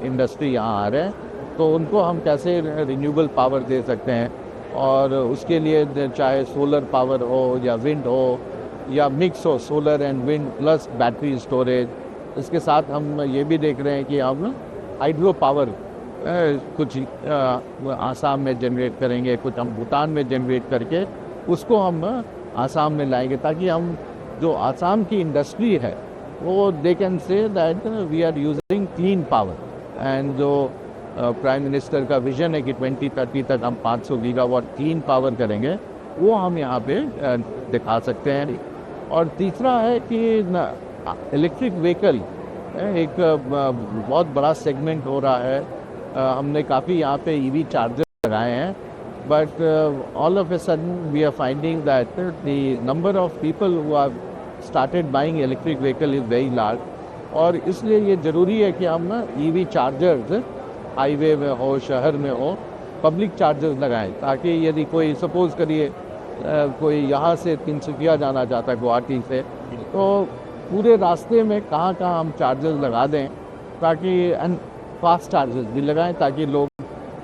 इंडस्ट्री यहाँ आ रहे हैं, तो उनको हम कैसे रिन्यूएबल पावर दे सकते हैं। और उसके लिए चाहे सोलर पावर हो या विंड हो या मिक्स हो, solar and wind plus battery storage. इसके साथ हम ये भी देख रहे हैं कि हम हाइड्रो पावर कुछ आसाम में जनरेट करेंगे, कुछ हम भूटान में जनरेट करके उसको हम आसाम में लाएंगे, ताकि हम जो आसाम की इंडस्ट्री है वो they can say that we are using clean power. And जो प्राइम मिनिस्टर का विजन है कि 2030 तक हम 500 गीगावाट क्लीन पावर करेंगे, वो हम यहाँ पे दिखा सकते हैं। और तीसरा है कि इलेक्ट्रिक व्हीकल एक बहुत बड़ा सेगमेंट हो रहा है। हमने काफ़ी यहाँ पे EV चार्जर लगाए हैं, but all of a sudden we are finding that the number of people who are started buying electric vehicle is very large. और इसलिए ये ज़रूरी है कि हम EV चार्जर्स हाईवे में हो, शहर में हो, पब्लिक चार्जर्स लगाएं, ताकि यदि कोई सपोज़ करिए कोई यहाँ से तिनसुकिया जाना चाहता है गुवाहाटी से, तो पूरे रास्ते में कहाँ कहाँ हम चार्जर्स लगा दें, ताकि फास्ट चार्जर्स भी लगाएं, ताकि लोग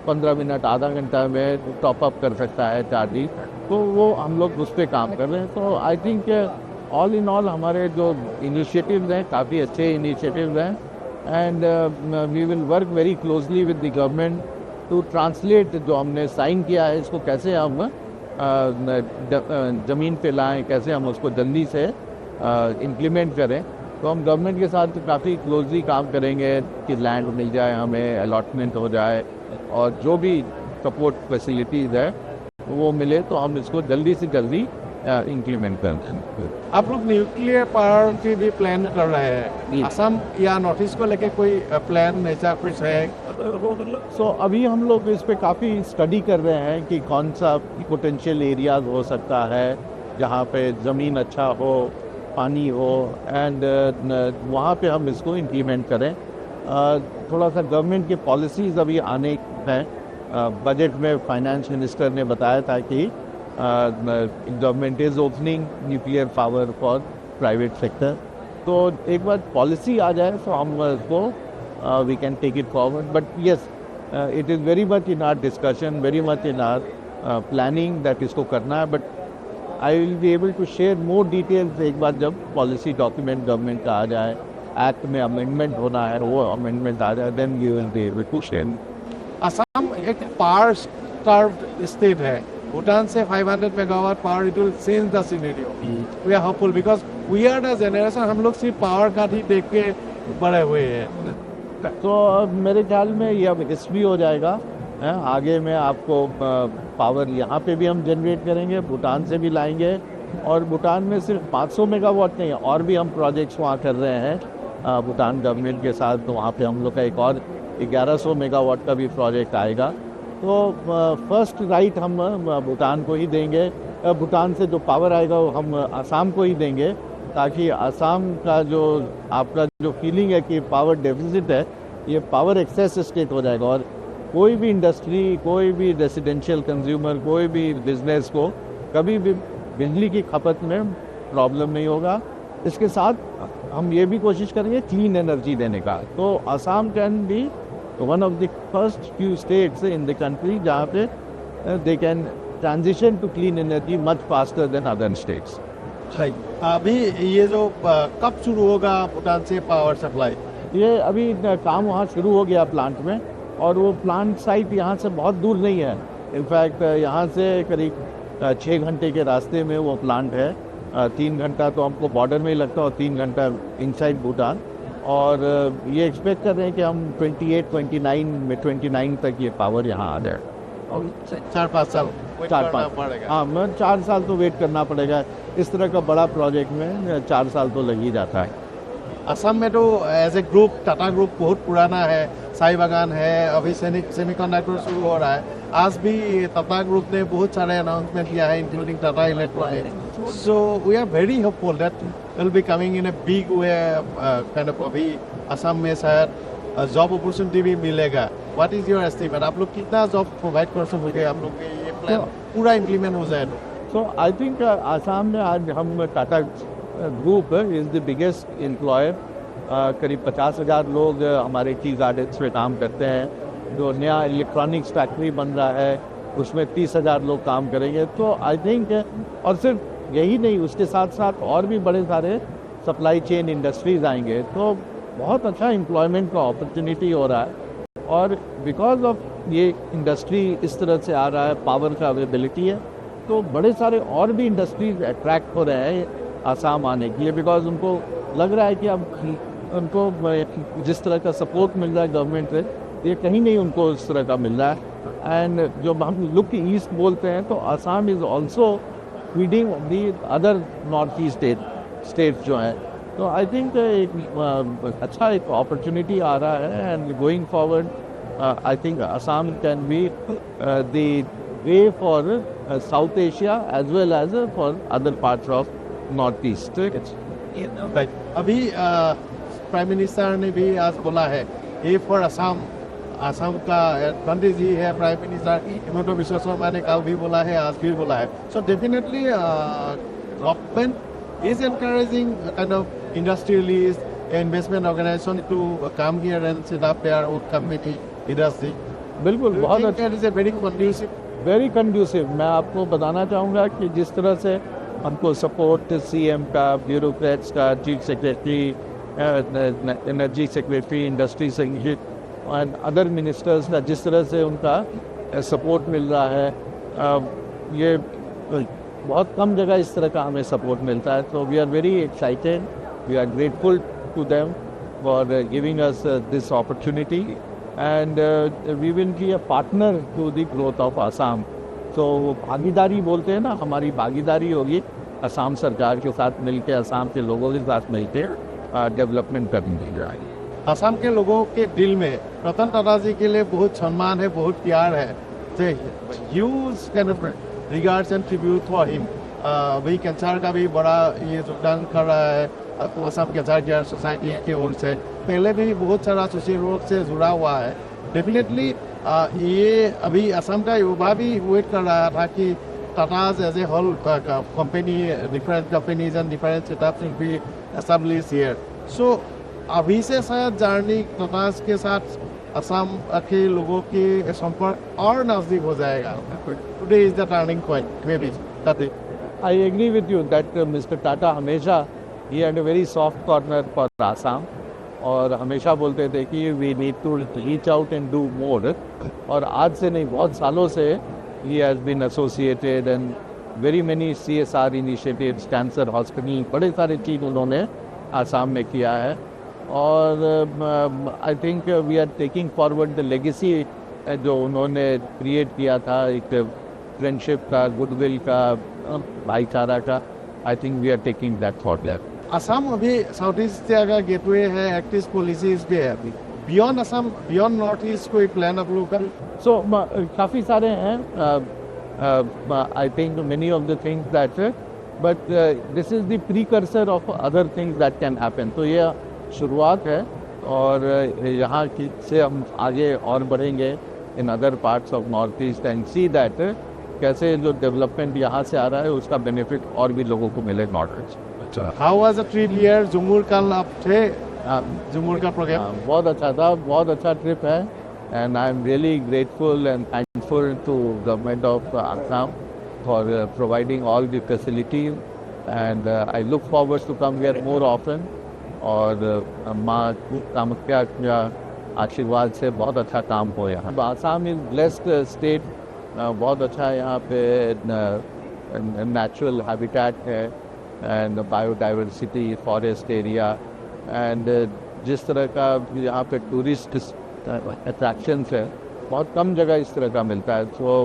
15 मिनट आधा घंटा में टॉप अप कर सकता है चार्जिंग। तो वो हम लोग उस पर काम कर रहे हैं। तो I think all in all हमारे जो इनिशिएटिव्स हैं काफ़ी अच्छे इनिशिएटिव्स हैं, and we will work very closely with the government to translate जो हमने साइन किया है इसको कैसे हम ज़मीन पे लाएं, कैसे हम उसको जल्दी से इम्प्लीमेंट करें। तो हम गवर्नमेंट के साथ काफ़ी क्लोजली काम करेंगे कि लैंड मिल जाए, हमें अलॉटमेंट हो जाए, और जो भी सपोर्ट फैसिलिटीज़ है वो मिले, तो हम इसको जल्दी से जल्दी इम्प्लीमेंट करें। आप लोग न्यूक्लियर पावर की भी प्लान कर रहे हैं, असम या नॉर्थ ईस्ट को लेके कोई प्लान ऐसा कुछ है? अभी हम लोग इस पे काफ़ी स्टडी कर रहे हैं कि कौन सा पोटेंशियल एरियाज हो सकता है जहाँ पे ज़मीन अच्छा हो, पानी हो, एंड वहाँ पे हम इसको इम्प्लीमेंट करें। थोड़ा सा गवर्नमेंट की पॉलिसीज़ अभी आने हैं। बजट में फाइनेंस मिनिस्टर ने बताया था कि government is opening nuclear power for private sector. तो एक बार पॉलिसी आ जाए तो हम इसको we can take it forward, but yes it is very much in our discussion, very much in our planning that इसको करना है। But I will be able to share more details एक बार जब पॉलिसी डॉक्यूमेंट गवर्नमेंट का आ जाए, एक्ट में अमेंडमेंट होना है, वो अमेंडमेंट आ जाए, then you will be able to share. Assam एक पावर स्टार्व्ड स्टेट है। भूटान से 500 megawatt power, it will change the scenario. We are hopeful because we are the generation, हम लोग सिर्फ पावर का ही देख के बड़े हुए हैं। तो मेरे ख्याल में ये अब हिस्ट्री हो जाएगा। आगे में आपको पावर यहाँ पे भी हम जनरेट करेंगे, भूटान से भी लाएंगे, और भूटान में सिर्फ 500 मेगावाट नहीं, और भी हम प्रोजेक्ट्स वहाँ कर रहे हैं भूटान गवर्नमेंट के साथ। तो वहाँ पे हम लोग का एक और 1100 मेगावाट का भी प्रोजेक्ट आएगा। तो फर्स्ट राइट हम भूटान को ही देंगे। भूटान से जो पावर आएगा वो हम आसाम को ही देंगे, ताकि आसाम का जो आपका जो फीलिंग है कि पावर डेफिसिट है, ये पावर एक्सेस स्टेट हो जाएगा, और कोई भी इंडस्ट्री, कोई भी रेसिडेंशियल कंज्यूमर, कोई भी बिजनेस को कभी भी बिजली की खपत में प्रॉब्लम नहीं होगा। इसके साथ हम ये भी कोशिश करेंगे क्लीन एनर्जी देने का। तो Assam can be one of the first few states in the country जहाँ पे they can transition to clean energy much faster than other states. अभी ये जो कब शुरू होगा भूटान से पावर सप्लाई? ये अभी काम वहाँ शुरू हो गया प्लांट में, और वो प्लांट साइट यहाँ से बहुत दूर नहीं है। इनफैक्ट यहाँ से करीब 6 घंटे के रास्ते में वो प्लांट है। 3 घंटा तो हमको बॉर्डर में ही लगता है और 3 घंटा इनसाइड भूटान। और ये एक्सपेक्ट कर रहे हैं कि हम 29 तक ये पावर यहाँ आ जाए। 4-5 साल 4 साल तो वेट करना पड़ेगा। इस तरह का बड़ा प्रोजेक्ट में 4 साल तो लग ही जाता है। असम में तो as a group Tata group बहुत पुराना है, साई बागान है, अभी सेमीकंडक्टर शुरू हो रहा है। आज भी टाटा ग्रुप ने बहुत सारे अनाउंसमेंट किया है including Tata electronic so we are very hopeful that will be coming in a big way kind of अभी असम में शायद जॉब अपॉर्चुनिटी भी मिलेगा व्हाट इज योर एस्टिमेट आप लोग कितना जॉब प्रोवाइड कर सकोगे आप लोग के ये प्लान पूरा इम्प्लीमेंट हो जाए तो So I think आसाम में आज हम Tata group is the biggest employer करीब 50,000 लोग हमारे चीज़ आर्टिस्ट में काम करते हैं जो नया इलेक्ट्रॉनिक्स फैक्ट्री बन रहा है उसमें 30,000 लोग काम करेंगे तो आई थिंक और सिर्फ यही नहीं उसके साथ साथ और भी बड़े सारे सप्लाई चेन इंडस्ट्रीज आएंगे तो बहुत अच्छा एम्प्लॉयमेंट का अपॉर्चुनिटी हो रहा है और बिकॉज ऑफ ये इंडस्ट्री इस तरह से आ रहा है पावर का अवेलेबिलिटी है तो बड़े सारे और भी इंडस्ट्रीज अट्रैक्ट हो रहे हैं आसाम आने के लिए बिकॉज उनको लग रहा है कि अब उनको जिस तरह का सपोर्ट मिल रहा है गवर्नमेंट से ये कहीं नहीं उनको उस तरह का मिल रहा है एंड जो हम लुक ईस्ट बोलते हैं तो Assam is also feeding the other north east states जो हैं तो आई थिंक एक अच्छा एक अपॉर्चुनिटी आ रहा है and going forward I think Assam can be the way for South Asia as well as for other parts of North East अभी प्राइम मिनिस्टर ने भी आज बोला है ये फॉर असम असम का एडवांटेज ही है प्राइम मिनिस्टर हिमंत बिश्व शर्मा ने कल भी बोला है आज भी बोला है so definitely government is encouraging kind of industrialist investment organisation to come here and set up their own company industry बिल्कुल बहुत अच्छा it is a very conducive मैं आपको बताना चाहूँगा कि जिस तरह से हमको सपोर्ट सीएम का ब्यूरोक्रेट्स का chief secretary energy secretary industry secretary and other ministers का जिस तरह से उनका सपोर्ट मिल रहा है ये बहुत कम जगह इस तरह का हमें सपोर्ट मिलता है तो we are very excited we are grateful to them for giving us this opportunity and we will be a partner to the growth of Assam तो भागीदारी बोलते हैं ना हमारी भागीदारी होगी असम सरकार के साथ मिलकर असम के लोगों के साथ मिलकर डेवलपमेंट करनी चाहिए असम के लोगों के दिल में रतन टाटा जी के लिए बहुत सम्मान है बहुत प्यार है huge kind of regards and tribute for him वही कैंसर का भी बड़ा ये योगदान कर रहा है असम कैंसर केयर सोसाइटी की ओर से पहले भी बहुत सारा सोशल वर्क से जुड़ा हुआ है डेफिनेटली ये अभी असम का युवा भी वेट कर रहा था कि Tata as a whole company different companies and different setups will be established here so अभी से शायद जर्नी टाटा के साथ असम के लोगों के संपर्क और नजदीक हो जाएगा today is the turning point may be I agree with you that mister Tata हमेशा ही had a very soft corner for Assam और हमेशा बोलते थे कि we need to reach out and do more और आज से नहीं बहुत सालों से ही has been associated and very many CSR initiatives cancer hospital बड़े सारे चीज़ उन्होंने आसाम में किया है और I think we are taking forward the legacy जो उन्होंने क्रिएट किया था एक फ्रेंडशिप का गुडविल का भाईचारा का I think we are taking that forward Assam अभी साउथ ईस्ट का गेटवे है एक्टिव पॉलिसीज भी है अभी beyond Assam beyond North East कोई प्लान आप लोगों का सो काफ़ी सारे हैं I think many of the things that but this is the precursor of other things that can happen तो ये शुरुआत है और यहाँ से हम आगे और बढ़ेंगे in other parts of North east and see that कैसे जो डेवलपमेंट यहाँ से आ रहा है उसका बेनिफिट और भी लोगों को मिले north east how was the trip here Jhumur कल आप थे जुमूर का प्रोग्राम बहुत अच्छा था बहुत अच्छा ट्रिप है and I am really grateful and thankful to government of Assam for providing all the facilities and I look forward to come here more often और माँ कामाख्या का आशीर्वाद से बहुत अच्छा काम हो यहाँ आसाम इज ब्लेस्ड स्टेट बहुत अच्छा है यहाँ पे नेचुरल हैबिटेट है and biodiversity forest area and जिस तरह का यहाँ पे टूरिस्ट अट्रैक्शंस है बहुत कम जगह इस तरह का मिलता है so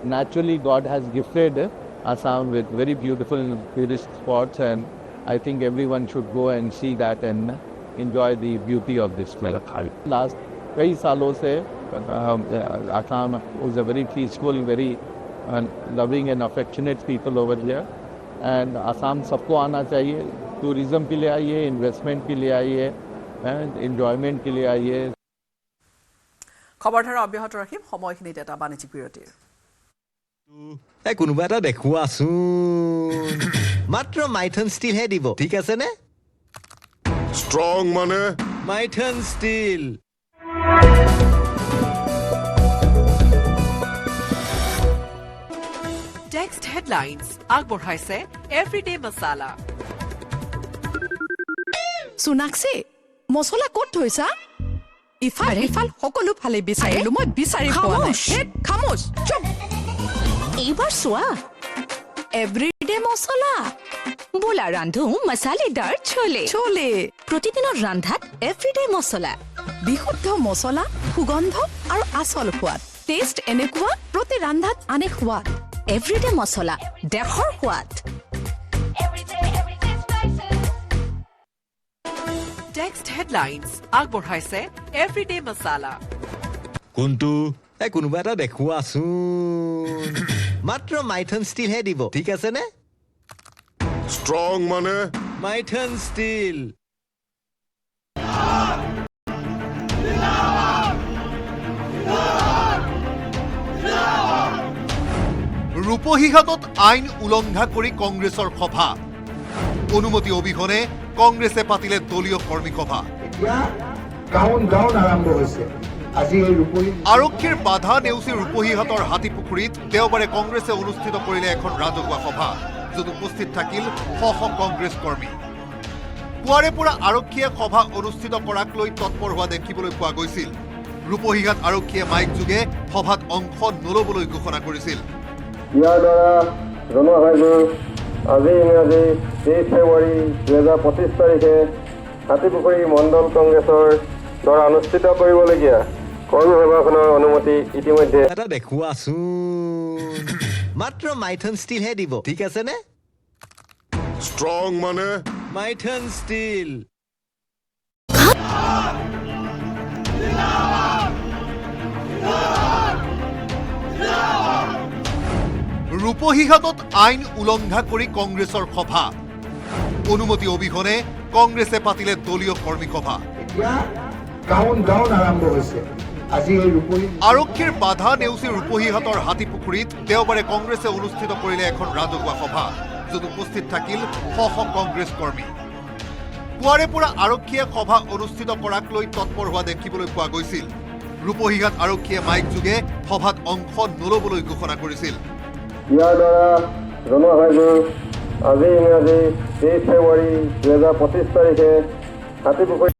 naturally God has gifted Assam with very beautiful tourist spots and I think everyone should go and see that and enjoy the beauty of this place. Last कई सालों से Assam is a very peaceful, very loving and affectionate people over here. And Assam सबको आना चाहिए, टूरिज्म के लिए आइए, इन्वेस्टमेंट के लिए आइए, एन्जॉयमेंट के लिए आइए। খবৰধাৰা অব্যাহত ৰাখিম সময়খিনিত এটা বাণিজ্যিক বিৰতিৰ কোনোবা এটা দেখুৱাচোন মাত্ৰ মাইথন ষ্টিল হে দিব ঠিক আছে নে ষ্ট্ৰং মানে মাইথন ষ্টিল টেক্সট হেডলাইনছ আগবঢ়াইছে এভৰিডে মছালা সোনাক্ষী মছলা ক'ত থৈছা ইফাল ইফাল সকলো ফালে বিচাৰিলো মই বিচাৰি পোৱা নাই খামোছ চুপ এইবাৰ চোৱা এভৰিডে মছলা বোলা ৰান্ধো মছালেদাৰ চলে প্ৰতিদিনৰ ৰান্ধাত এভৰিডে মছলা বিশুদ্ধ মছলা সুগন্ধ আৰু আচল সোৱাদ টেষ্ট এনেকুৱা প্ৰতি ৰান্ধাত আনে সোৱাদ এভৰিডে মছলা দেশৰ সোৱাদ টেক্সট হেডলাইনছ আগবঢ়াইছে এভৰিডে মছালা কোনটো কোনোবা এটা দেখুৱাচোন মাত্ৰ মাইথন ষ্টিল হে দিব ঠিক আছে নে ষ্ট্ৰং মানে মাইথন ষ্টিল ৰূপহীঘাটত আইন উলংঘা কৰি কংগ্ৰেছৰ সভা অনুমতি অবিহনে কংগ্ৰেছে পাতিলে দলীয় কৰ্মী সভা আৰক্ষীৰ বাধা নেওচি ৰূপহীঘাটৰ হাতীপুখুৰীত দেওবাৰে কংগ্ৰেছে অনুষ্ঠিত কৰিলে এখন ৰাজহুৱা সভা য'ত উপস্থিত থাকিল শ শ কংগ্ৰেছ কৰ্মী পুৱাৰে পৰা আৰক্ষীয়ে সভা অনুষ্ঠিত কৰাক লৈ তৎপৰ হোৱা দেখিবলৈ পোৱা গৈছিল ৰূপহীঘাট আৰক্ষীয়ে মাইক যোগে সভাত অংশ নল'বলৈ ঘোষণা কৰিছিল ইয়াৰ দ্বাৰা জনোৱা হয় যে আজি ইংৰাজী 23 ফেব্ৰুৱাৰী 2025 তাৰিখে হাতীপুখুৰী মণ্ডল কংগ্ৰেছৰ দ্বাৰা অনুষ্ঠিত কৰিবলগীয়া কৰ্মী সভাখনৰ অনুমতি ইতিমধ্যে এটা দেখুৱাচোন মাত্ৰ মাইথন ষ্টিল হে দিব ঠিক আছে নে ষ্ট্ৰং মানে মাইথন ষ্টিল ৰূপহীঘাটত আইন উলংঘা কৰি কংগ্ৰেছৰ সভা অনুমতি অবিহনে কংগ্ৰেছে পাতিলে দলীয় কৰ্মী সভা আৰক্ষীৰ বাধা নেওচি ৰূপহীঘাটৰ হাতীপুখুৰীত দেওবাৰে কংগ্ৰেছে অনুষ্ঠিত কৰিলে এখন ৰাজহুৱা সভা য'ত উপস্থিত থাকিল শ শ কংগ্ৰেছ কৰ্মী পুৱাৰে পৰা আৰক্ষীয়ে সভা অনুষ্ঠিত কৰাক লৈ তৎপৰ হোৱা দেখিবলৈ পোৱা গৈছিল ৰূপহীঘাট আৰক্ষীয়ে মাইক যোগে সভাত অংশ নল'বলৈ ঘোষণা কৰিছিল ইয়াৰ দ্বাৰা জনোৱা হয় যে আজি ইংৰাজী 23 ফেব্ৰুৱাৰী 2025 তাৰিখে হাতীপুখুৰী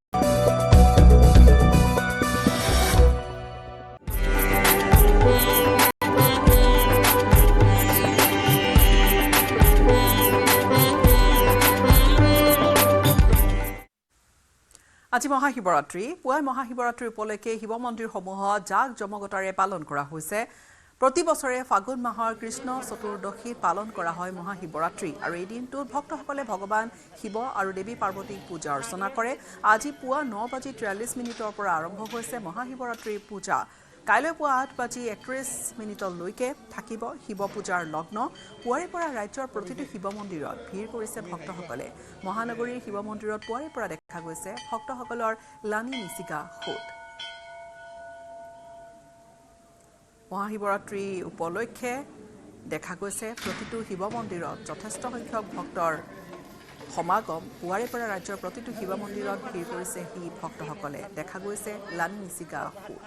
আজি মহাশিৱৰাত্ৰি পুৱাই মহাশিৱৰাত্ৰি উপলক্ষে শিৱ মন্দিৰসমূহত জাক জমকতাৰে পালন কৰা হৈছে প্ৰতি বছৰে ফাগুন মাহৰ কৃষ্ণ চতুৰ্দশী পালন কৰা হয় মহাশিৱৰাত্ৰি আৰু এই দিনটোত ভক্তসকলে ভগৱান শিৱ আৰু দেৱী পাৰ্বতীক পূজা অৰ্চনা কৰে আজি পুৱা 9:43 পৰা আৰম্ভ হৈছে মহাশিৱৰাত্ৰিৰ পূজা কাইলৈ পুৱা 8:31 থাকিব শিৱ পূজাৰ লগ্ন পুৱাৰে পৰা ৰাজ্যৰ প্ৰতিটো শিৱ মন্দিৰত ভিৰ কৰিছে ভক্তসকলে মহানগৰীৰ শিৱ মন্দিৰত পুৱাৰে পৰা দেখা গৈছে ভক্তসকলৰ লানি নিচিকা সোঁত মহাশিৱৰাত্ৰি উপলক্ষে দেখা গৈছে প্ৰতিটো শিৱ মন্দিৰত যথেষ্ট সংখ্যক ভক্তৰ সমাগম পুৱাৰে পৰা ৰাজ্যৰ প্ৰতিটো শিৱ মন্দিৰত ভিৰ কৰিছে এই ভক্তসকলে দেখা গৈছে লানি নিচিকা সোঁত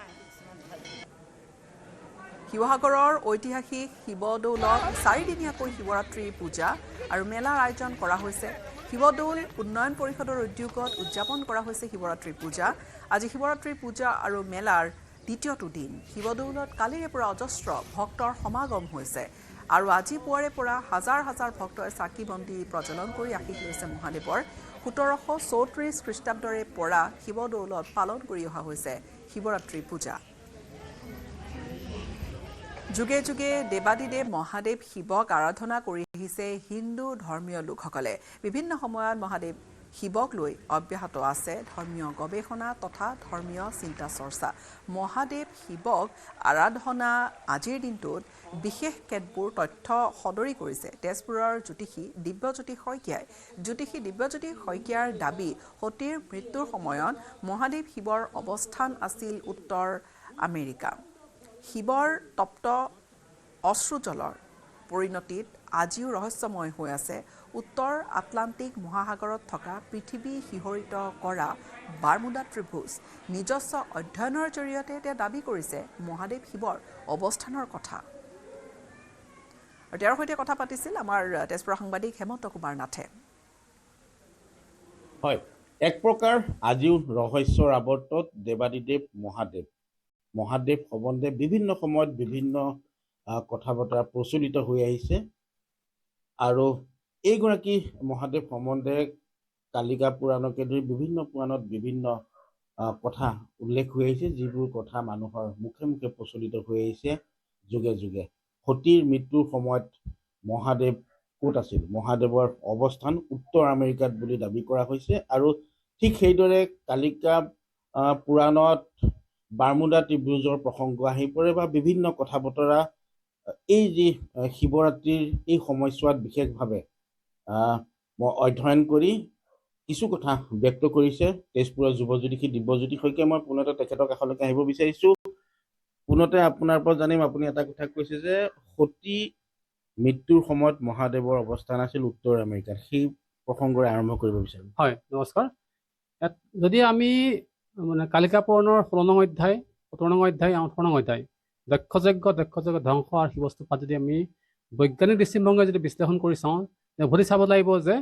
শিৱসাগৰৰ ঐতিহাসিক শিৱদৌলত 4দিনীয়াকৈ শিৱৰাত্ৰি পূজা আৰু মেলাৰ আয়োজন কৰা হৈছে শিৱদৌল উন্নয়ন পৰিষদৰ উদ্যোগত উদযাপন কৰা হৈছে শিৱৰাত্ৰি পূজা আজি শিৱৰাত্ৰি পূজা আৰু মেলাৰ দ্বিতীয়টো দিন শিৱদৌলত কালিৰে পৰা অজস্ৰ ভক্তৰ সমাগম হৈছে আৰু আজি পুৱাৰে পৰা হাজাৰ হাজাৰ ভক্তই চাকি বন্তি প্ৰজ্বলন কৰি আশীষ লৈছে মহাদেৱৰ 1734 খ্ৰীষ্টাব্দৰে পৰা শিৱদৌলত পালন কৰি অহা হৈছে শিৱৰাত্ৰি পূজা যুগে যুগে দেৱাদিদেৱ মহাদেৱ শিৱক আৰাধনা কৰি আহিছে হিন্দু ধৰ্মীয় লোকসকলে বিভিন্ন সময়ত মহাদেৱ শিৱক লৈ অব্যাহত আছে ধৰ্মীয় গৱেষণা তথা ধৰ্মীয় চিন্তা চৰ্চা মহাদেৱ শিৱক আৰাধনা আজিৰ দিনটোত বিশেষ কেতবোৰ তথ্য সদৰি কৰিছে তেজপুৰৰ জ্যোতিষী দিব্যজ্যোতি শইকীয়াই জ্যোতিষী দিব্যজ্যোতি শইকীয়াৰ দাবী সতীৰ মৃত্যুৰ সময়ত মহাদেৱ শিৱৰ অৱস্থান আছিল উত্তৰ আমেৰিকা শিৱৰ তপ্ত অশ্ৰুজলৰ পৰিণতিত আজিও ৰহস্যময় হৈ আছে উত্তৰ আটলান্টিক মহাসাগৰত থকা পৃথিৱী শিহৰিত কৰা বাৰমুদা ত্ৰিভুজ নিজস্ব অধ্যয়নৰ জৰিয়তে তেওঁ দাবী কৰিছে মহাদেৱ শিৱৰ অৱস্থানৰ কথা আৰু তেওঁৰ সৈতে কথা পাতিছিল আমাৰ তেজপুৰৰ সাংবাদিক হেমন্ত কুমাৰ নাথে হয় এক প্ৰকাৰ আজিও ৰহস্যৰ আৱৰ্তত দেৱাদিদেৱ মহাদেৱ সম্বন্ধে বিভিন্ন সময়ত বিভিন্ন কথা বতৰা প্ৰচলিত হৈ আহিছে আৰু এইগৰাকী মহাদেৱ সম্বন্ধে কালিকা পুৰাণকে ধৰি বিভিন্ন পুৰাণত বিভিন্ন কথা উল্লেখ হৈ আহিছে যিবোৰ কথা মানুহৰ মুখে মুখে প্ৰচলিত হৈ আহিছে যুগে যুগে সতীৰ মৃত্যুৰ সময়ত মহাদেৱ ক'ত আছিল মহাদেৱৰ অৱস্থান উত্তৰ আমেৰিকাত বুলি দাবী কৰা হৈছে আৰু ঠিক সেইদৰে কালিকা পুৰাণত বাৰমুদা ত্ৰিভুজৰ প্ৰসংগ আহি পৰে বা বিভিন্ন কথা বতৰা এই যি শিৱৰাত্ৰিৰ এই সময়ছোৱাত বিশেষভাৱে অধ্যয়ন কৰি কিছু কথা ব্যক্ত কৰিছে তেজপুৰৰ যুৱ জ্যোতিষী দিব্যজ্যোতি শইকীয়া মই পুনতে তেখেতৰ কাষলৈকে আহিব বিচাৰিছোঁ পুনতে আপোনাৰ পৰা জানিম আপুনি এটা কথা কৈছে যে সতী মৃত্যুৰ সময়ত মহাদেৱৰ অৱস্থান আছিল উত্তৰ আমেৰিকাত সেই প্ৰসংগৰে আৰম্ভ কৰিব বিচাৰিম হয় নমস্কাৰ যদি আমি মানে কালিকা পুৰাণৰ 16 নং অধ্যায় 17 নং অধ্যায় 18 নং অধ্যায় দক্ষযজ্ঞ ধ্বংস আৰু শিৱস্তুপাত যদি আমি বৈজ্ঞানিক দৃষ্টিভংগী যদি বিশ্লেষণ কৰি চাওঁ ভৰি চাব লাগিব যে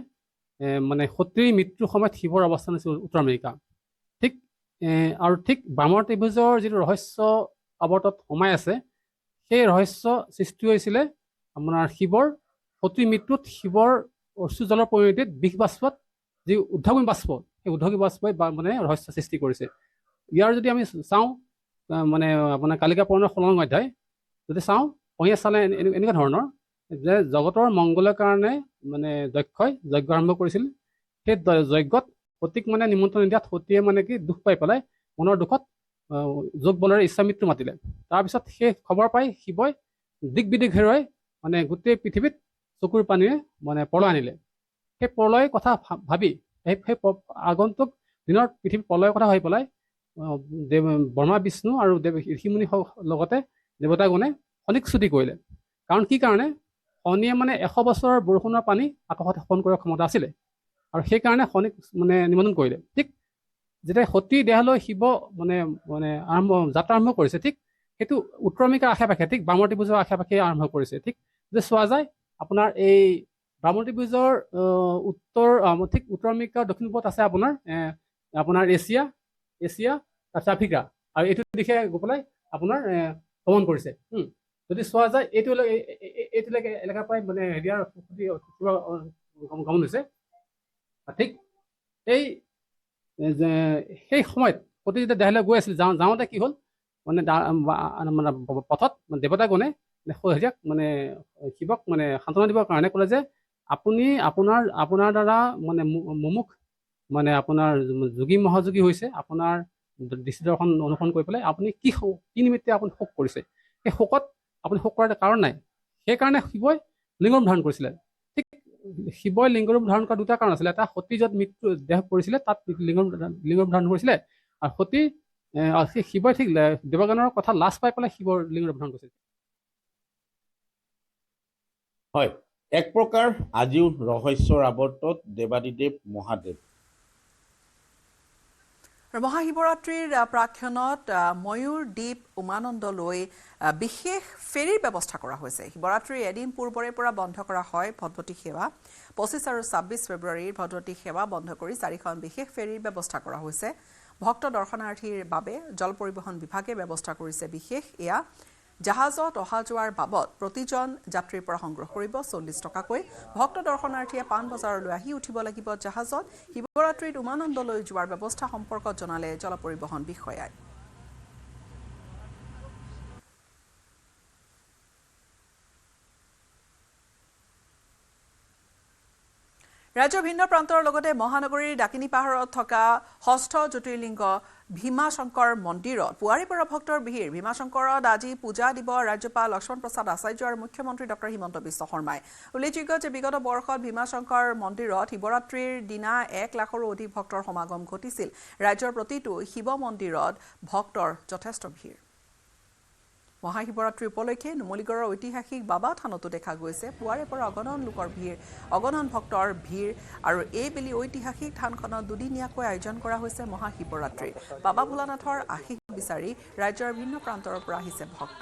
মানে সতীৰ মৃত্যুৰ সময়ত শিৱৰ অৱস্থান আছিল উত্তৰ আমেৰিকা ঠিক আৰু ঠিক বামৰ ত্ৰিভুজৰ যিটো ৰহস্য আৱৰ্তত সোমাই আছে সেই ৰহস্য সৃষ্টি হৈছিলে আপোনাৰ শিৱৰ সতীৰ মৃত্যুত শিৱৰ অশ্ৰুজলৰ পৰিণতিত বিষ বাষ্পত যি উদ্ধাৱনী বাষ্প সেই উদ্ধাৱনী বাষ্পই মানে ৰহস্য সৃষ্টি কৰিছে ইয়াৰ যদি আমি চাওঁ মানে আপোনাৰ কালিকা পুৰাণৰ 16 নং অধ্যায় যদি চাওঁ পঢ়ি চালে এনেকুৱা ধৰণৰ যে জগতৰ মংগলৰ কাৰণে মানে দক্ষই যজ্ঞ আৰম্ভ কৰিছিল সেই যজ্ঞত সতীক মানে নিমন্ত্ৰণ নিদিয়াত সতীয়ে মানে কি দুখ পাই পেলাই মনৰ দুখত যোগ বলেৰে ইচ্ছা মৃত্যু মাতিলে তাৰপিছত সেই খবৰ পাই শিৱই দিক বিদিক হেৰুৱাই মানে গোটেই পৃথিৱীত চকুৰ পানীৰে মানে প্ৰলয় আনিলে সেই প্ৰলয়ৰ কথা ভাবি সেই আগন্তুক দিনৰ পৃথিৱীৰ প্ৰলয়ৰ কথা ভাবি পেলাই ব্ৰহ্মা বিষ্ণু আৰু ঋষিমুনি লগতে দেৱতাগণে শনিক স্তুতি কৰিলে কাৰণ কি কাৰণে শনিয়ে মানে 100 বছৰৰ বৰষুণৰ পানী আকাশত শোষণ কৰাৰ ক্ষমতা আছিলে আৰু সেইকাৰণে শনিক মানে নিমন্ত্ৰণ কৰিলে ঠিক যেতিয়া সতী দেহলৈ শিৱ মানে যাত্ৰা আৰম্ভ কৰিছে ঠিক সেইটো উত্তৰ আমেৰিকাৰ আশে পাশে ঠিক বামৰ ত্ৰিভুজৰ আশে পাশে আৰম্ভ কৰিছে ঠিক যদি চোৱা যায় আপোনাৰ এই বামৰ ত্ৰিভুজৰ ঠিক উত্তৰ আমেৰিকাৰ দক্ষিণ পূবত আছে আপোনাৰ এছিয়া তাৰপিছত আফ্ৰিকা আৰু এইটো দিশে গৈ পেলাই আপোনাৰ ভ্ৰমণ কৰিছে যদি চোৱা যায় এইটো এলেকা প্ৰায় মানে হেৰিয়াৰ গমন হৈছে ঠিক সেই সময়ত সতী যেতিয়া দেহলৈ গৈ আছিল যাওঁতে কি হ'ল মানে পথত দেৱতাগণে হেৰিয়াক মানে শিৱক মানে সান্তনা দিবৰ কাৰণে ক'লে যে আপুনি আপোনাৰ দ্বাৰা মানে মুমুখ মানে আপোনাৰ যোগী মহাযোগী হৈছে আপোনাৰ দৃষ্টিদৰ্শন অনুসৰণ কৰি পেলাই আপুনি কি নিমিত্তে আপুনি শোক কৰিছে সেই শোকত আপুনি শোক কৰাৰ কাৰণ নাই সেইকাৰণে শিৱই লিংগৰূপ ধাৰণ কৰিছিলে ঠিক শিৱই লিংগৰূপ ধাৰণ কৰা দুটা কাৰণ আছিলে এটা সতী য'ত মৃত্যু দেহ পৰিছিলে তাত লিংগৰূপ ধাৰণ কৰিছিলে আৰু সতী শিৱই ঠিক দেৱগানৰ কথা লাজ পাই পেলাই শিৱৰ লিংগৰূপ ধাৰণ কৰিছিল হয় এক প্ৰকাৰ আজিও ৰহস্যৰ আৱৰ্তত দেৱাদিদেৱ মহাদেৱ মহাশিৱৰাত্ৰিৰ প্ৰাক্ষণত ময়ূৰ দ্বীপ উমানন্দলৈ বিশেষ ফেৰীৰ ব্যৱস্থা কৰা হৈছে শিৱৰাত্ৰিৰ এদিন পূৰ্বৰে পৰা বন্ধ কৰা হয় ভগৱতী সেৱা 25 আৰু 26 ফেব্ৰুৱাৰীৰ ভগৱতী সেৱা বন্ধ কৰি 4খন বিশেষ ফেৰীৰ ব্যৱস্থা কৰা হৈছে ভক্ত দৰ্শনাৰ্থীৰ বাবে জল পৰিবহণ বিভাগে ব্যৱস্থা কৰিছে বিশেষ এয়া জাহাজত অহা যোৱাৰ বাবদ প্ৰতিজন যাত্ৰীৰ পৰা সংগ্ৰহ কৰিব 40 টকাকৈ ভক্ত দৰ্শনাৰ্থীয়ে পাণ বজাৰলৈ আহি উঠিব লাগিব জাহাজত শিৱৰাত্ৰিত উমানন্দলৈ যোৱাৰ ব্যৱস্থা সম্পৰ্কত জনালে জল পৰিবহণ বিষয়াই ৰাজ্যৰ ভিন্ন প্ৰান্তৰ লগতে মহানগৰীৰ ডাকিনী পাহাৰত থকা ষষ্ঠ জ্যোতিৰ্লিংগ ভীমাশংকৰ মন্দিৰত পুৱাৰে পৰা ভক্তৰ ভিৰ। ভীমাশংকৰত আজি পূজা দিব ৰাজ্যপাল লক্ষ্মণ প্ৰসাদ আচাৰ্য আৰু মুখ্যমন্ত্ৰী ডক্টৰ হিমন্ত বিশ্ব শৰ্মাই। উল্লেখযোগ্য যে বিগত বৰ্ষত ভীমাশংকৰ মন্দিৰত শিৱৰাত্ৰিৰ দিনা 1 লাখৰো অধিক ভক্তৰ সমাগম ঘটিছিল। ৰাজ্যৰ প্ৰতিটো শিৱ মন্দিৰত ভক্তৰ যথেষ্ট ভিৰ। মহাশিৱৰাত্ৰি উপলক্ষে নুমলীগড়ৰ ঐতিহাসিক বাবা থানতো দেখা গৈছে পুৱাৰে পৰা অগণন ভক্তৰ ভিৰ আৰু এইবেলি ঐতিহাসিক থানখনত দুদিনীয়াকৈ আয়োজন কৰা হৈছে মহাশিৱৰাত্ৰি। বাবা ভোলানাথৰ আশীষ বিচাৰি ৰাজ্যৰ ভিন্ন প্ৰান্তৰ পৰা আহিছে ভক্ত।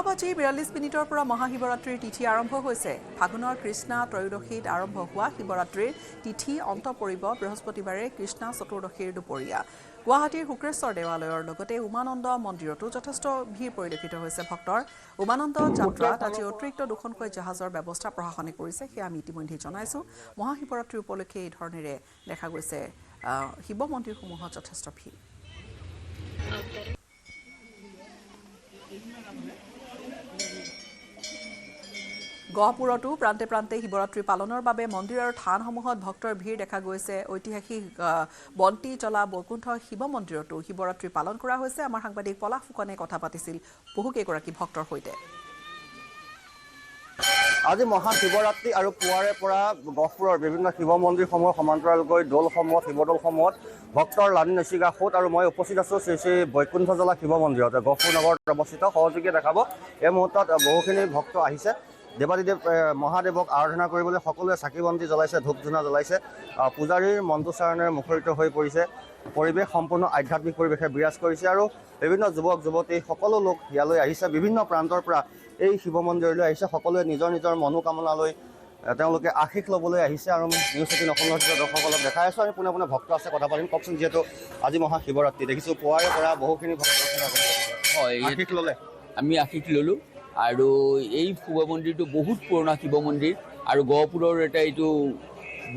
বাজি 42 মিনিটৰ পৰা মহাশিৱৰাত্ৰিৰ তিথি আৰম্ভ হৈছে। ফাগুনৰ কৃষ্ণা ত্ৰয়োদশীত আৰম্ভ হোৱা শিৱৰাত্ৰিৰ তিথি অন্ত পৰিব বৃহস্পতিবাৰে কৃষ্ণা চতুৰ্দশীৰ দুপৰীয়া। গুৱাহাটীৰ শুক্ৰেশ্বৰ দেৱালয়ৰ লগতে উমানন্দ মন্দিৰতো যথেষ্ট ভিৰ পৰিলক্ষিত হৈছে ভক্তৰ। উমানন্দ যাত্ৰাত আজি অতিৰিক্ত 2খনকৈ জাহাজৰ ব্যৱস্থা প্ৰশাসনে কৰিছে, সেয়া আমি ইতিমধ্যে জনাইছোঁ। মহাশিৱৰাত্ৰি উপলক্ষে এই ধৰণেৰে দেখা গৈছে শিৱ মন্দিৰসমূহত যথেষ্ট ভিৰ। গহপুৰতো প্ৰান্তে প্ৰান্তে শিৱৰাত্ৰি পালনৰ বাবে মন্দিৰ আৰু থানসমূহত ভক্তৰ ভিৰ দেখা গৈছে। ঐতিহাসিক বন্তি জ্বলা বৈকুণ্ঠ শিৱ মন্দিৰতো শিৱৰাত্ৰি পালন কৰা হৈছে। আমাৰ সাংবাদিক পলাশ ফুকনে কথা পাতিছিল বহুকেইগৰাকী ভক্তৰ সৈতে। আজি মহাশিৱৰাত্ৰি আৰু পুৱাৰে পৰা গহপুৰৰ বিভিন্ন শিৱ মন্দিৰসমূহৰ সমান্তৰালকৈ দৌলসমূহত শিৱদৌলসমূহত ভক্তৰ লানি নচিগা সোঁত আৰু মই উপস্থিত আছোঁ শ্ৰী শ্ৰী বৈকুণ্ঠ জ্বলা শিৱ মন্দিৰত। গহপুৰ নগৰত অৱস্থিত সহযোগীয়ে দেখাব এই মুহূৰ্তত বহুখিনি ভক্ত আহিছে দেৱাদিদেৱ মহাদেৱক আৰাধনা কৰিবলৈ। সকলোৱে চাকি বন্তি জ্বলাইছে, ধূপ ধূনা জ্বলাইছে। পূজাৰীৰ মন্ত্ৰোচ্চাৰণেৰে মুখৰিত হৈ পৰিছে। পৰিৱেশ সম্পূৰ্ণ আধ্যাত্মিক পৰিৱেশে বিৰাজ কৰিছে আৰু বিভিন্ন যুৱক যুৱতী সকলো লোক ইয়ালৈ আহিছে। বিভিন্ন প্ৰান্তৰ পৰা এই শিৱ মন্দিৰলৈ আহিছে। সকলোৱে নিজৰ নিজৰ মনোকামনালৈ তেওঁলোকে আশীষ ল'বলৈ আহিছে আৰু নিউজ 18 অসমৰ দৰ্শকসকলক দেখাই আছোঁ। আমি পোনে পোনে ভক্ত আছে, কথা পাতিম। কওকচোন, যিহেতু আজি মহাশিৱৰাত্ৰি দেখিছোঁ পুৱাৰে পৰা বহুখিনি ভক্ত আশীষ ল'লে। আমি আশীষ ল'লোঁ আৰু এই শিৱ মন্দিৰটো বহুত পুৰণা শিৱ মন্দিৰ আৰু গহপুৰৰ এইটো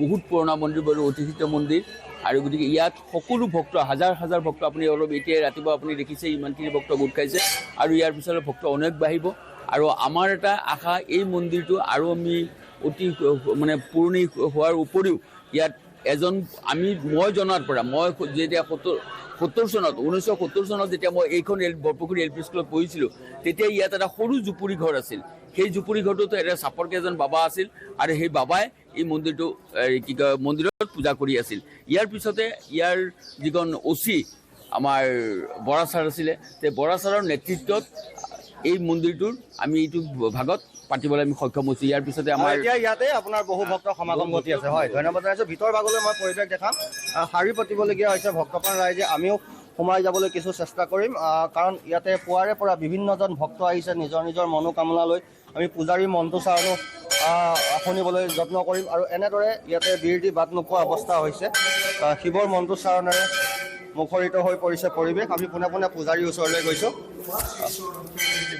বহুত পুৰণা মন্দিৰ, বাৰু ঐতিহ্য মন্দিৰ আৰু গতিকে ইয়াত সকলো ভক্ত হাজাৰ হাজাৰ ভক্ত আপুনি অলপ এতিয়া ৰাতিপুৱা আপুনি দেখিছে ইমানখিনি ভক্ত গোট খাইছে আৰু ইয়াৰ পিছলৈ ভক্ত অনেক বাঢ়িব। আৰু আমাৰ এটা আশা এই মন্দিৰটো আৰু আমি অতি পুৰণি হোৱাৰ উপৰিও ইয়াত মই জনাৰ পৰা মই যেতিয়া 1970 চনত যেতিয়া মই এইখন বৰপুখুৰী LP স্কুলত পঢ়িছিলোঁ, তেতিয়া ইয়াত এটা সৰু জুপুৰি ঘৰ আছিল। সেই জুপুৰি ঘৰটোত এটা চাপৰকে এজন বাবা আছিল আৰু সেই বাবাই এই মন্দিৰটো মন্দিৰত পূজা কৰি আছিল। ইয়াৰ পিছতে ইয়াৰ যিখন OC আমাৰ বৰা ছাৰ আছিলে, সেই বৰা ছাৰৰ নেতৃত্বত এই মন্দিৰটোৰ আমি এইটো ভাগত পাতিবলৈ আমি সক্ষম হৈছোঁ। ইয়াৰ পিছতে আমাৰ এতিয়া ইয়াতে আপোনাৰ বহু ভক্তৰ সমাগম ঘটি আছে। হয়, ধন্যবাদ জনাইছোঁ। ভিতৰ ভাগলৈ মই পৰিৱেশ দেখাম। শাৰী পাতিবলগীয়া হৈছে ভক্তপ্ৰাণ ৰাইজে। আমিও সোমাই যাবলৈ কিছু চেষ্টা কৰিম, কাৰণ ইয়াতে পুৱাৰে পৰা বিভিন্নজন ভক্ত আহিছে নিজৰ নিজৰ মনোকামনালৈ। আমি পূজাৰীৰ মন্ত্ৰোচ্চাৰণো শুনিবলৈ যত্ন কৰিম আৰু এনেদৰে ইয়াতে ভিৰ দি বাট নোপোৱা অৱস্থা হৈছে। শিৱৰ মন্ত্ৰোচ্চাৰণেৰে মুখৰিত হৈ পৰিছে পৰিৱেশ। আমি পোনে পোনে পূজাৰীৰ ওচৰলৈ গৈছোঁ।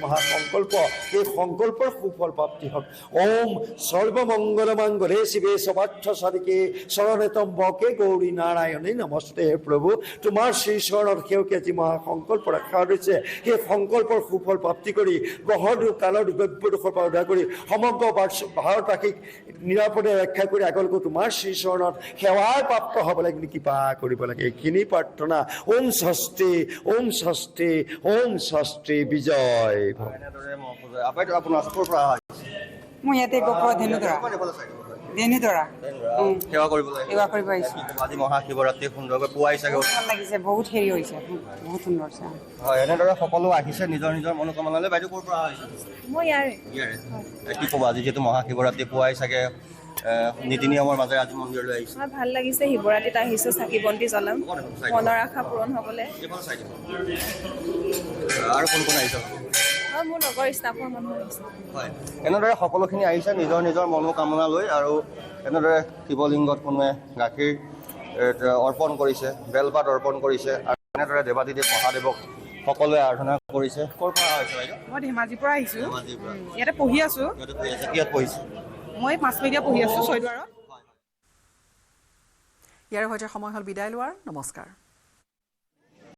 মহাসংকল্প, এই সংকল্পৰ সুফল প্ৰাপ্তি হওক। ওম সৰ্বমঙ্গল মঙ্গলে শিৱে সবাৰ্থ সাধিকে শৰণে ত্ৰম্বকে গৌৰী নাৰায়ণে নমস্তে। হে প্ৰভু, তোমাৰ শ্ৰীচৰণত সেউকে আজি মহাসংকল্প ৰখা হৈছে। সেই সংকল্পৰ সুফল প্ৰাপ্তি কৰি গ্ৰহৰ কালৰ দুৰ্গব্যদোষৰ পৰা উদ্ধাৰ কৰি সমগ্ৰ ভাৰতবাসীক নিৰাপদে ৰক্ষা কৰি আগলৈকে তোমাৰ শ্ৰীচৰণত সেৱাৰ প্ৰাপ্ত হ'বলৈ কৃপা কৰিব লাগে, এইখিনি প্ৰাৰ্থনা। ওম ষষ্ঠী, ওম ষষ্ঠী, ওম ষষ্ঠী বিজয়। মই ইয়াতে ধেনুদৰা সেৱা কৰিবলৈ আহিছোঁ। আজি মহাশিৱৰাত্ৰি সুন্দৰকৈ পুৱাই চাগে ভাল লাগিছে, বহুত হেৰি হৈছে, বহুত সুন্দৰ হৈছে। হয়, এনেদৰে সকলো আহিছে নিজৰ নিজৰ মনোকামনালৈ। বাইদেউ ক'ৰ পৰা আহিছে? মই ইয়াৰে। কি ক'ব, আজি যিহেতু মহাশিৱৰাত্ৰি পুৱাই চাগে নীতি নিয়মৰ মাজেৰে আজি মন্দিৰলৈ আহিছে? ভাল লাগিছে, শিৱৰাত্ৰিত আহিছোঁ, চাকি বন্তি জ্বলাম, মনৰ আশা পূৰণ হ'বলৈ। আৰু কোন কোন আহিছে? মোৰ লগৰ ষ্টাফৰ মানুহ আহিছে। হয়, এনেদৰে সকলোখিনি আহিছে নিজৰ নিজৰ মনোকামনালৈ আৰু এনেদৰে শিৱলিংগত কোনোৱে গাখীৰ অৰ্পণ কৰিছে, বেলপাত অৰ্পণ কৰিছে আৰু এনেদৰে দেৱাদিদেৱ মহাদেৱক সকলোৱে আৰাধনা কৰিছে। ক'ৰ পৰা আহিছে বাইদেউ? মই ধেমাজিৰ পৰা আহিছোঁ। ধেমাজিৰ পৰা। ইয়াতে পঢ়ি আছোঁ। ইয়াত পঢ়িছে? মই মাছ মিডিয়া পঢ়ি আছোঁ ছয়দুৱাৰত। ইয়াৰ সৈতে সময় হ'ল বিদায় লোৱাৰ। নমস্কাৰ।